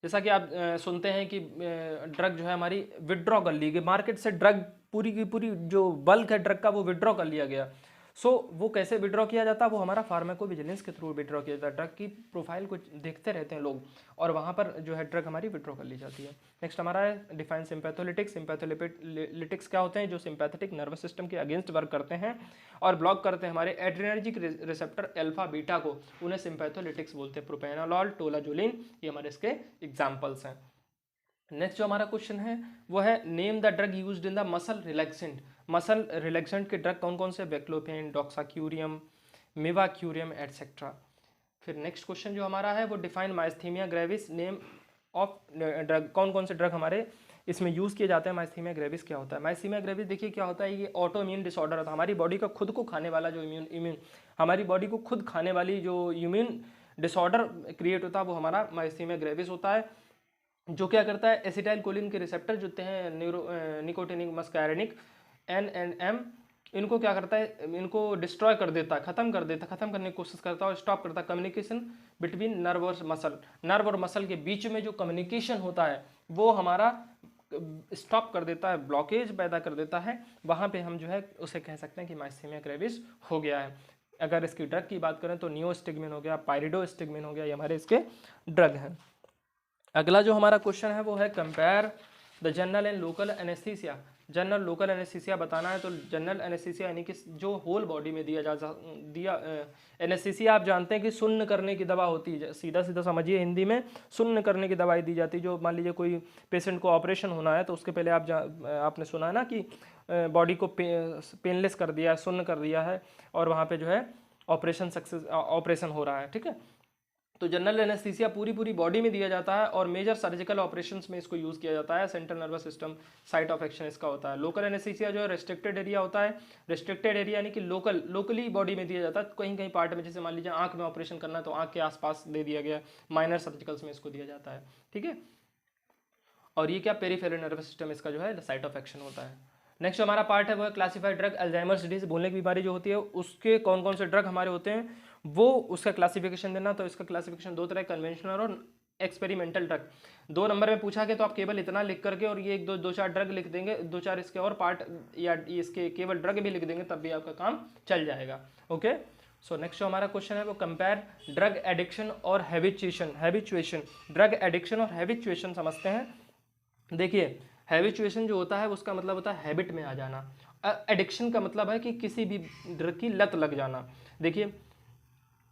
Speaker 1: जैसा कि आप सुनते हैं कि ड्रग जो है हमारी विड्रॉ कर ली गई मार्केट से, ड्रग पूरी की पूरी जो बल्क है ड्रग का वो विड्रॉ कर लिया गया। सो वो कैसे विड्रॉ किया जाता है, वो हमारा फार्माकोविजिलेंस के थ्रू विड्रॉ किया जाता है। ड्रग की प्रोफाइल को देखते रहते हैं लोग और वहाँ पर जो है ड्रग हमारी विड्रॉ कर ली जाती है। नेक्स्ट हमारा है डिफाइन सिंपैथोलिटिक्स। सिंपैथोलिटिक्स क्या होते हैं, जो सिंपैथेटिक नर्वस सिस्टम के अगेंस्ट वर्क करते हैं और ब्लॉक करते हैं हमारे एड्रेनर्जिक रिसेप्टर अल्फा बीटा को, उन्हें सिंपैथोलिटिक्स बोलते हैं। प्रोपेनालॉल, टोलाजोलिन, ये हमारे इसके एग्जाम्पल्स हैं। नेक्स्ट जो हमारा क्वेश्चन है वो है name the drug used in the muscle relaxant. Muscle relaxant के ड्रग कौन कौन से, बेक्लोपेन, डॉक्साक्यूरियम, मेवाक्यूरियम एटसेट्रा। फिर नेक्स्ट क्वेश्चन जो हमारा है वो define myasthenia gravis. Name of drug, कौन कौन से ड्रग हमारे इसमें यूज़ किए जाते हैं। माइस्थीमिया ग्रेविस क्या होता है? माइस्थीमिया ग्रेविस देखिए क्या होता है, ये ऑटो इम्यून डिसऑर्डर होता है। हमारी बॉडी का खुद को खाने वाला जो इम्यून हमारी बॉडी को खुद खाने वाली जो इम्यून डिसऑर्डर क्रिएट होता है वो हमारा माइस्थीमिया ग्रेविस होता है, जो क्या करता है एसिटाइल कोलिन के रिसेप्टर जो होते हैं निकोटिनिक मस्कारेनिक NMN, इनको क्या करता है, इनको डिस्ट्रॉय कर देता है, खत्म कर देता है, खत्म करने की कोशिश करता है और स्टॉप करता है कम्युनिकेशन बिटवीन नर्व और मसल। नर्व और मसल के बीच में जो कम्युनिकेशन होता है वो हमारा स्टॉप कर देता है, ब्लॉकेज पैदा कर देता है। वहाँ पे हम जो है उसे कह सकते हैं कि माइस्थीमिया ग्रेविस हो गया है। अगर इसकी ड्रग की बात करें तो नियोस्टिग्मिन हो गया, पायरिडोस्टिग्मिन हो गया, ये हमारे इसके ड्रग हैं। अगला जो हमारा क्वेश्चन है वो है compare the general and local anaesthesia. General local anaesthesia बताना है, तो जनरल एनेस्थीसिया यानी कि जो होल बॉडी में दिया एनेस्थीसिया आप जानते हैं कि सुन्न करने की दवा होती है, सीधा सीधा समझिए हिंदी में सुन्न करने की दवाई दी जाती है। जो मान लीजिए कोई पेशेंट को ऑपरेशन होना है तो उसके पहले आपने सुना है ना कि बॉडी को पेनलेस कर दिया है, सुन्न कर दिया है और वहाँ पे जो है ऑपरेशन हो रहा है, ठीक है। तो जनरल एनेस्थीसिया पूरी बॉडी में दिया जाता है और मेजर सर्जिकल ऑपरेशंस में इसको यूज़ किया जाता है। Central nervous system site of action इसका होता है। लोकल एनेस्थीसिया जो है रेस्ट्रिक्टेड एरिया होता है। रेस्ट्रिक्टेड एरिया यानी कि लोकली बॉडी में दिया जाता है, कहीं पार्ट में, जैसे मान लीजिए आंख में ऑपरेशन करना है तो आंख के आसपास दे दिया गया, माइनर सर्जिकल्स में इसको दिया जाता है, ठीक है। और ये क्या पेरिफेरल नर्वस सिस्टम इसका जो है साइट ऑफ एक्शन होता है। नेक्स्ट हमारा पार्ट है वो है क्लासिफाइड ड्रग। अल्जाइमर्स डिजीज भूलने की बीमारी जो होती है उसके कौन कौन से ड्रग हमारे होते हैं वो उसका क्लासिफिकेशन देना। तो इसका क्लासिफिकेशन दो तरह, कन्वेंशनल और एक्सपेरिमेंटल ड्रग। 2 नंबर में पूछा गया तो आप केवल इतना लिख करके और ये दो चार ड्रग लिख देंगे, 2-4 इसके और पार्ट या इसके केवल ड्रग भी लिख देंगे तब भी आपका काम चल जाएगा। ओके, सो नेक्स्ट जो हमारा क्वेश्चन है वो कंपेयर ड्रग एडिक्शन और हैबिचुएशन। ड्रग एडिक्शन और हैबिचुएशन समझते हैं। देखिए हैबिचुएशन जो होता है उसका मतलब होता है हैबिट में आ जाना। एडिक्शन का मतलब है कि किसी भी ड्रग की लत लग जाना। देखिए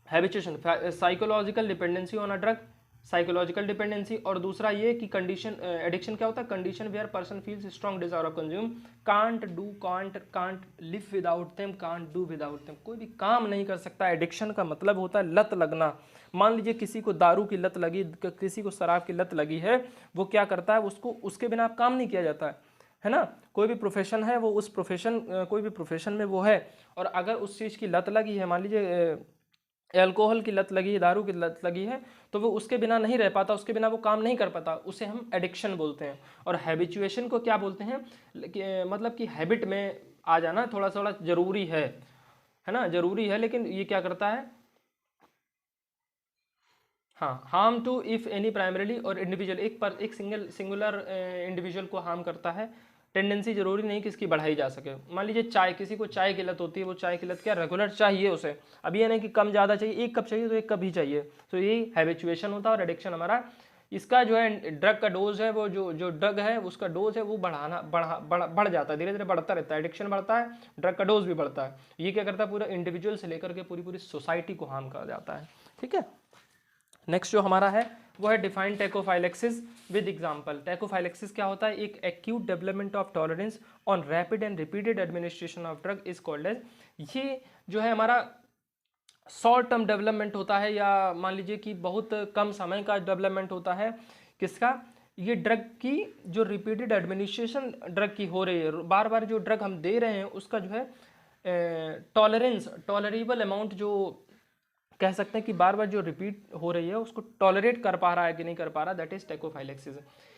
Speaker 1: habituation psychological dependency on a drug, psychological dependency, और दूसरा ये कि कंडीशन एडिक्शन क्या होता है, condition where person feels strong desire of consume, can't live without them, can't do without them, कोई भी काम नहीं कर सकता। एडिक्शन का मतलब होता है लत लगना। मान लीजिए किसी को दारू की लत लगी, किसी को शराब की लत लगी है, वो क्या करता है, उसको उसके बिना काम नहीं किया जाता है ना। कोई भी प्रोफेशन है वो उस प्रोफेशन कोई भी प्रोफेशन में वो है और अगर उस चीज़ की लत लगी है, मान लीजिए अल्कोहल की लत लगी है, दारू की लत लगी है, तो वो उसके बिना नहीं रह पाता, उसके बिना वो काम नहीं कर पाता, उसे हम एडिक्शन बोलते हैं। और हैबिचुएशन को क्या बोलते हैं, मतलब कि हैबिट में आ जाना थोड़ा थोड़ा जरूरी है ना, जरूरी है। लेकिन ये क्या करता है, हाँ, harm to if any primarily और इंडिविजुअल, एक सिंगुलर इंडिविजुअल को हार्म करता है। टेंडेंसी जरूरी नहीं कि इसकी बढ़ाई जा सके। मान लीजिए चाय, किसी को चाय की लत होती है, वो चाय की लत क्या रेगुलर चाहिए उसे, अब ये नहीं कि कम ज़्यादा चाहिए, 1 कप चाहिए तो 1 कप ही चाहिए। तो यही हैबिचुएशन होता है। और एडिक्शन हमारा इसका जो है ड्रग का डोज है, वो जो ड्रग है उसका डोज है वो बढ़ जाता है, धीरे धीरे बढ़ता रहता है। एडिक्शन बढ़ता है, ड्रग का डोज भी बढ़ता है। ये क्या करता है, पूरा इंडिविजुअल से लेकर के पूरी सोसाइटी को हार्म कर जाता है, ठीक है। नेक्स्ट जो हमारा है वो है define tachyphylaxis with example. Tachyphylaxis क्या होता है, एक acute development of tolerance on rapid and repeated administration of drug is called as. ये जो है हमारा शॉर्ट टर्म डेवलपमेंट होता है, या मान लीजिए कि बहुत कम समय का डेवलपमेंट होता है। किसका, ये ड्रग की जो रिपीटेड एडमिनिस्ट्रेशन ड्रग की हो रही है, बार बार जो ड्रग हम दे रहे हैं उसका जो है टॉलरेबल अमाउंट, जो कह सकते हैं कि बार बार जो रिपीट हो रही है उसको टॉलरेट कर पा रहा है कि नहीं कर पा रहा, दैट इज टैकोफाइलेक्सिस।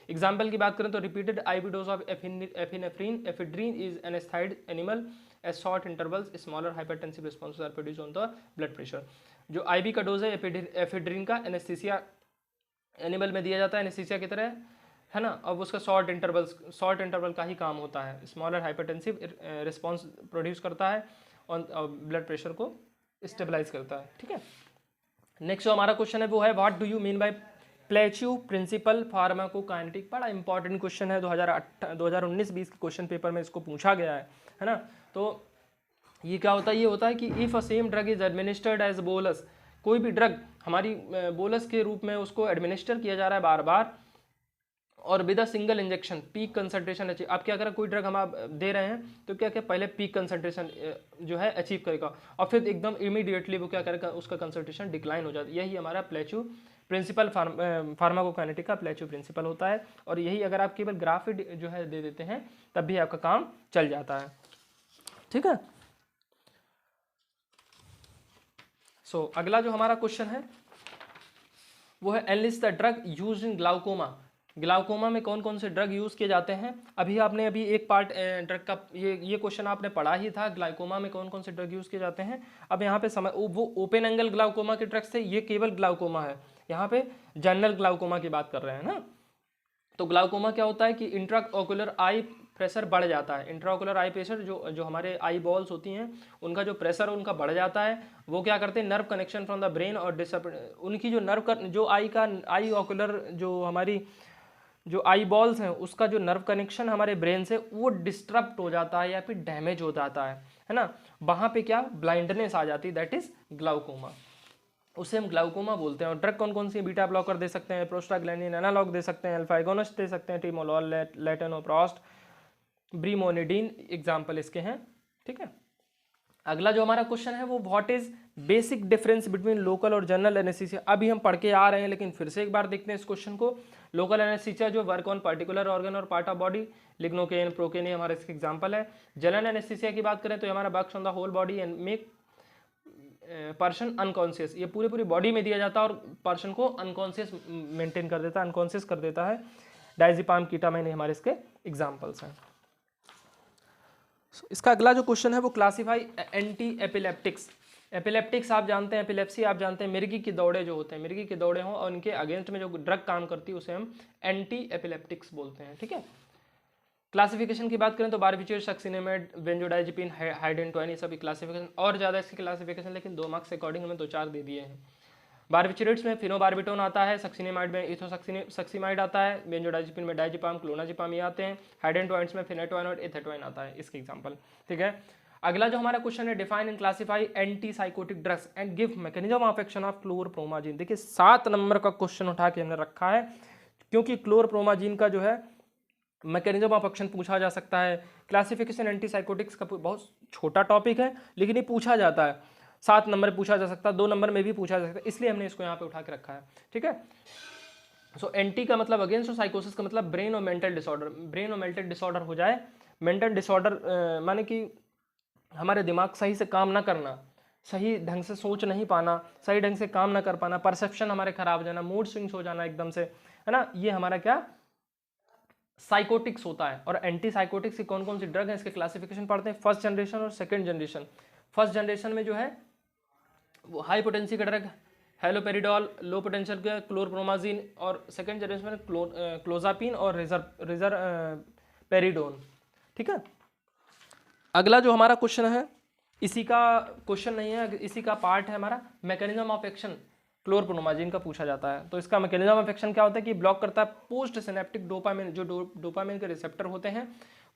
Speaker 1: एग्जाम्पल की बात करें तो repeated IV dose of ephedrine is anaesthetised animal at short intervals, smaller hypertensive responses are produce on the blood pressure. जो आईवी का डोज है एफिड्रीन का, एनेस्थीसिया एनिमल में दिया जाता है एनेस्थीसिया की तरह, है ना। अब उसका शॉर्ट इंटरवल का ही काम होता है, स्मॉलर हाइपरटेंसिव रिस्पॉन्स प्रोड्यूस करता है और ब्लड प्रेशर को स्टेबलाइज करता है, ठीक है। नेक्स्ट जो हमारा क्वेश्चन है वो है what do you mean by plateau principle pharmacokinetic. बड़ा इंपॉर्टेंट क्वेश्चन है, 2019-20 के क्वेश्चन पेपर में इसको पूछा गया है ना। तो ये क्या होता है, ये होता है कि if a same drug is administered as bolus, कोई भी ड्रग हमारी बोलस के रूप में उसको एडमिनिस्टर किया जा रहा है बार बार, और with a single injection peak concentration achieve. आप क्या करें, कोई ड्रग हम आप दे रहे हैं तो क्या क्या पहले पीक कंसंट्रेशन जो है अचीव करेगा और फिर एकदम इमीडिएटली वो क्या करेगा, उसका कंसंट्रेशन डिक्लाइन हो जाता है। यही हमारा प्रिंसिपल फार्माकोकाइनेटिक का प्लेचो प्रिंसिपल होता है। और यही अगर आप केवल ग्राफ जो है दे देते हैं तब भी आपका काम चल जाता है, ठीक है। सो अगला जो हमारा क्वेश्चन है वो है enlist the drug used in glaucoma. Glaucoma में कौन कौन से ड्रग यूज़ किए जाते हैं। अभी एक पार्ट ड्रग का ये क्वेश्चन आपने पढ़ा ही था, ग्लाउकोमा में कौन कौन से ड्रग यूज़ किए जाते हैं। अब यहाँ पे वो ओपन एंगल ग्लाउकोमा के ड्रग्स थे, ये केवल ग्लाउकोमा है, यहाँ पे जनरल ग्लाउकोमा की बात कर रहे हैं ना। तो ग्लाउकोमा क्या होता है कि इंट्राओकुलर आई प्रेशर बढ़ जाता है। इंट्राओकुलर आई प्रेशर जो हमारे आई बॉल्स होती हैं उनका जो प्रेशर उनका बढ़ जाता है। वो क्या करते हैं, nerve connection from the brain और उनकी जो आई ऑकुलर जो हमारी जो आई बॉल्स हैं उसका जो नर्व कनेक्शन हमारे ब्रेन से वो डिस्टर्ब हो जाता है या फिर डैमेज हो जाता है ना। वहाँ पे क्या ब्लाइंडनेस आ जाती है, दैट इज ग्लाउकोमा, उसे हम ग्लाउकोमा बोलते हैं। और ड्रग कौन कौन सी, बीटा ब्लॉकर दे सकते हैं, प्रोस्टाग्लैंडिन एनालॉग दे सकते हैं, अल्फा एगोनिस्ट दे सकते हैं, टिमोलॉल, लेटेनोप्रोस्ट, ब्रीमोनिडीन एग्जाम्पल इसके हैं, ठीक है। अगला जो हमारा क्वेश्चन है वो what is basic difference between local और जनरल एनेस्थीसिया। अभी हम पढ़ के आ रहे हैं लेकिन फिर से एक बार देखते हैं इस क्वेश्चन को। लोकल एनेस्थीसिया जो वर्क ऑन पर्टिकुलर ऑर्गन और part of body, lignocaine, procaine, हमारे इसके एग्जाम्पल है। जनरल एनेस्थीसिया की बात करें तो हमारा works on the whole body and make person unconscious, ये पूरी बॉडी में दिया जाता है और पर्सन को अनकॉन्शियस मेंटेन कर देता है, अनकॉन्शियस कर देता है। डायजेपाम, कीटामाइन हमारे इसके एग्जाम्पल्स हैं। इसका अगला जो क्वेश्चन है वो क्लासिफाई एंटी एपिलेप्टिक्स। एपिलेप्टिक्स आप जानते हैं, एपिलेप्सी आप जानते हैं, मिर्गी के दौड़े जो होते हैं, मिर्गी के दौड़े हों और उनके अगेंस्ट में जो ड्रग काम करती है उसे हम एंटी एपिलेप्टिक्स बोलते हैं, ठीक है। क्लासिफिकेशन की बात करें तो बारबिचुरेट, सक्सिनेमाइड, बेंजोडाइजिपिन, हाइड्रोक्विनोन, ये सभी क्लासिफिकेशन और ज़्यादा इसकी क्लासिफिकेशन, लेकिन 2 मार्क्स के अकॉर्डिंग हमें 2-4 दे दिए हैं। बारबिचुरेट्स में फिनोबार्बिटोन आता है, सक्सिनेमाइड में इथोसक्सिमाइड आता है, बेंजोडाइजिपिन में डाइजिपाम, क्लोनाजिपाम ये आते हैं, हाइड्रोक्विनोन में फिनेटोइन और एथेटोइन आता है, इसके एग्जाम्पल, ठीक है। अगला जो हमारा क्वेश्चन है define and classify antipsychotic drugs and give mechanism of action of chlorpromazine. देखिए 7 नंबर का क्वेश्चन उठा के हमने रखा है क्योंकि क्लोरप्रोमाजिन का जो है मैकेनिज्म ऑफ एक्शन पूछा जा सकता है। क्लासिफिकेशन एंटी साइकोटिक्स का बहुत छोटा टॉपिक है लेकिन ये पूछा जाता है, 7 नंबर पूछा जा सकता है, 2 नंबर में भी पूछा जा सकता है, इसलिए हमने इसको यहाँ पे उठा के रखा है, ठीक है। सो एंटी का मतलब अगेंस्ट और साइकोसिस का मतलब ब्रेन और मेंटल डिसऑर्डर। ब्रेन और मेंटल डिसऑर्डर हो जाए, मेंटल डिसऑर्डर माने कि हमारे दिमाग सही से काम ना करना, सही ढंग से सोच नहीं पाना, सही ढंग से काम ना कर पाना, परसेप्शन हमारे खराब हो जाना, मूड स्विंग्स हो जाना एकदम से, है ना, ये हमारा क्या साइकोटिक्स होता है। और एंटी साइकोटिक्स की कौन कौन सी ड्रग है इसके क्लासिफिकेशन पढ़ते हैं, फर्स्ट जनरेशन और सेकंड जनरेशन। फर्स्ट जनरेशन में जो है वो हाई पोटेंसी का ड्रग हेलोपेरिडोल, लो पोटेंशियल का क्लोरप्रोमाजिन, और सेकंड जनरेशन में क्लोजापिन और रिजर पेरिडोन, ठीक है। अगला जो हमारा क्वेश्चन है इसी का क्वेश्चन नहीं है, इसी का पार्ट है हमारा, मैकेनिज्म ऑफ एक्शन क्लोरप्रोमाजिन का पूछा जाता है। तो इसका मैकेनिज्म ऑफ एक्शन क्या होता है कि ब्लॉक करता है पोस्ट सिनेप्टिक डोपामिन, जो डोपामिन के रिसेप्टर होते हैं,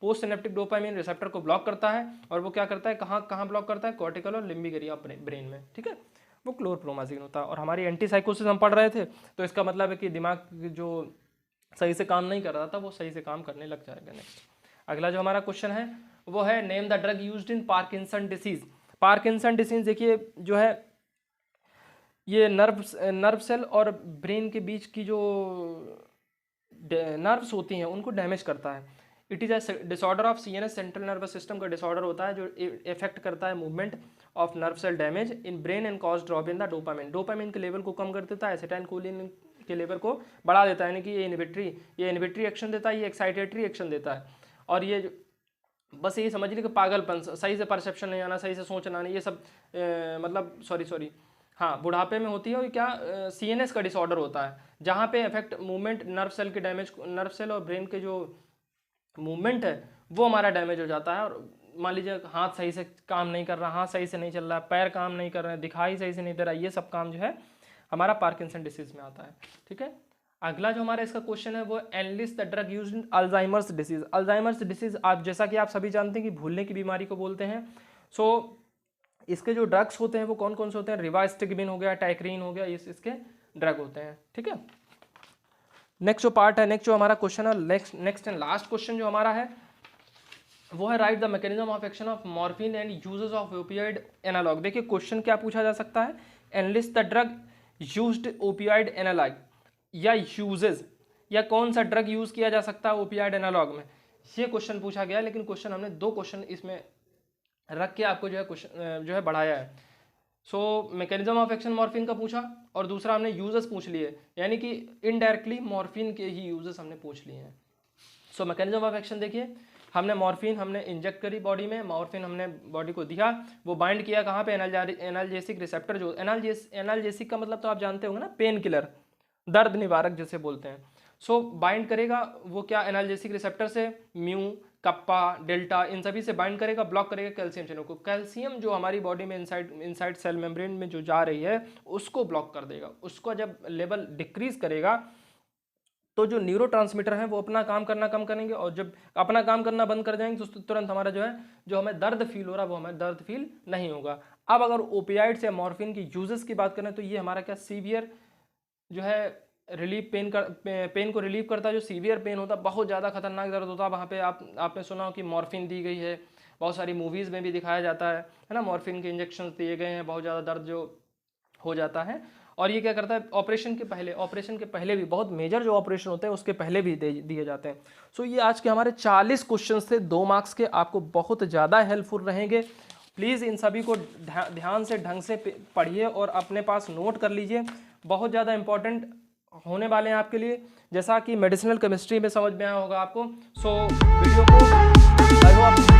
Speaker 1: पोस्ट सिनेप्टिक डोपामिन रिसेप्टर को ब्लॉक करता है। और वो क्या करता है, कहाँ ब्लॉक करता है, कॉर्टिकल और लिम्बिक एरिया ब्रेन में, ठीक है, वो क्लोरप्रोमाजिन होता है। और हमारी एंटी साइकोसिस हम पढ़ रहे थे तो इसका मतलब है कि दिमाग जो सही से काम नहीं कर रहा था वो सही से काम करने लग जाएगा। नेक्स्ट अगला जो हमारा क्वेश्चन है वो है name the drug used in Parkinson disease. Parkinson disease देखिए जो है ये नर्व सेल और ब्रेन के बीच की जो नर्व्स होती हैं उनको डैमेज करता है। It is a disorder of CNS, central nervous system का डिसऑर्डर होता है जो इफेक्ट करता है movement of nerve cell damage in brain and cause drop in the dopamine. Dopamine के लेवल को कम कर देता है, एसिटाइलकोलिन के लेवल को बढ़ा देता है, यानी कि ये इनहिबिटरी एक्शन देता है, ये एक्साइटेटरी एक्शन देता है। और ये बस ये समझ लीजिए कि पागलपन, सही से परसेप्शन नहीं आना, सही से सोचना नहीं, ये सब मतलब सॉरी हाँ बुढ़ापे में होती है। और क्या सीएनएस का डिसऑर्डर होता है जहाँ पे इफेक्ट मूवमेंट नर्व सेल के डैमेज, नर्व सेल और ब्रेन के जो मूवमेंट है वो हमारा डैमेज हो जाता है। और मान लीजिए हाथ सही से काम नहीं कर रहा, हाथ सही से नहीं चल रहा, पैर काम नहीं कर रहे हैं, दिखाई सही से नहीं दे रहा, ये सब काम जो है हमारा पार्किंसन डिसीज में आता है, ठीक है। अगला जो हमारा इसका क्वेश्चन है वो analyst the drug used in Alzheimer's disease. Alzheimer's disease आप जैसा कि आप सभी जानते हैं कि भूलने की बीमारी को बोलते हैं। सो इसके जो ड्रग्स होते हैं वो कौन कौन से होते हैं, रिवास्टिगमिन हो गया, टाइक्रीन हो गया, ये इसके ड्रग होते हैं, ठीक है। नेक्स्ट जो पार्ट है, नेक्स्ट जो हमारा क्वेश्चन है, नेक्स्ट एंड लास्ट क्वेश्चन जो हमारा है वो है write the mechanism of action of morphine and uses of opioid analogue. देखिए क्वेश्चन क्या पूछा जा सकता है, enlist the drug used opioid analogue या यूजेज, या कौन सा ड्रग यूज किया जा सकता है ओपियाइड एनालॉग में, ये क्वेश्चन पूछा गया। लेकिन क्वेश्चन हमने 2 क्वेश्चन इसमें रख के आपको जो है क्वेश्चन जो है बढ़ाया है। सो मैकेनिज्म ऑफ एक्शन मॉर्फिन का पूछा और दूसरा हमने यूजेस पूछ लिए, यानी कि इनडायरेक्टली मॉर्फिन के ही यूजेस हमने पूछ लिए हैं। सो मैकेनिज्म ऑफ एक्शन देखिए, हमने मॉर्फिन हमने इंजेक्ट करी बॉडी में, मॉर्फिन हमने बॉडी को दिया, वो बाइंड किया कहाँ पे, एनाल्जेसिक रिसेप्टर, जो एनाल्जेसिक का मतलब तो आप जानते होंगे ना, पेन किलर, दर्द निवारक जिसे बोलते हैं। सो बाइंड करेगा वो क्या, एनाल्जेसिक रिसेप्टर से, म्यू, कप्पा, डेल्टा, इन सभी से बाइंड करेगा, ब्लॉक करेगा कैल्शियम चैनल को। कैल्शियम जो हमारी बॉडी में इनसाइड सेल मेम्ब्रेन में जो जा रही है उसको ब्लॉक कर देगा। उसको जब लेवल डिक्रीज करेगा तो जो न्यूरोट्रांसमीटर है वो अपना काम करना कम करेंगे, और जब अपना काम करना बंद कर जाएंगे तो तुरंत हमारा जो है, जो हमें दर्द फील हो रहा है वो हमें दर्द फील नहीं होगा। अब अगर ओपियाइड्स या मॉर्फिन की यूजेस की बात करें तो ये हमारा क्या, सीवियर जो है रिलीफ पेन को रिलीव करता है। जो सीवियर पेन होता है, बहुत ज़्यादा खतरनाक दर्द होता है, वहाँ पे आपने सुना हो कि मॉर्फिन दी गई है, बहुत सारी मूवीज़ में भी दिखाया जाता है ना, मॉर्फिन के इंजेक्शन दिए गए हैं, बहुत ज़्यादा दर्द जो हो जाता है। और ये क्या करता है, ऑपरेशन के पहले भी, बहुत मेजर जो ऑपरेशन होते हैं उसके पहले भी दिए जाते हैं। सो ये आज के हमारे 40 क्वेश्चन थे 2 मार्क्स के, आपको बहुत ज़्यादा हेल्पफुल रहेंगे। प्लीज़ इन सभी को ध्यान से ढंग से पढ़िए और अपने पास नोट कर लीजिए, बहुत ज़्यादा इंपॉर्टेंट होने वाले हैं आपके लिए, जैसा कि मेडिसिनल केमिस्ट्री में समझ में आया होगा आपको। सो वीडियो को आई होप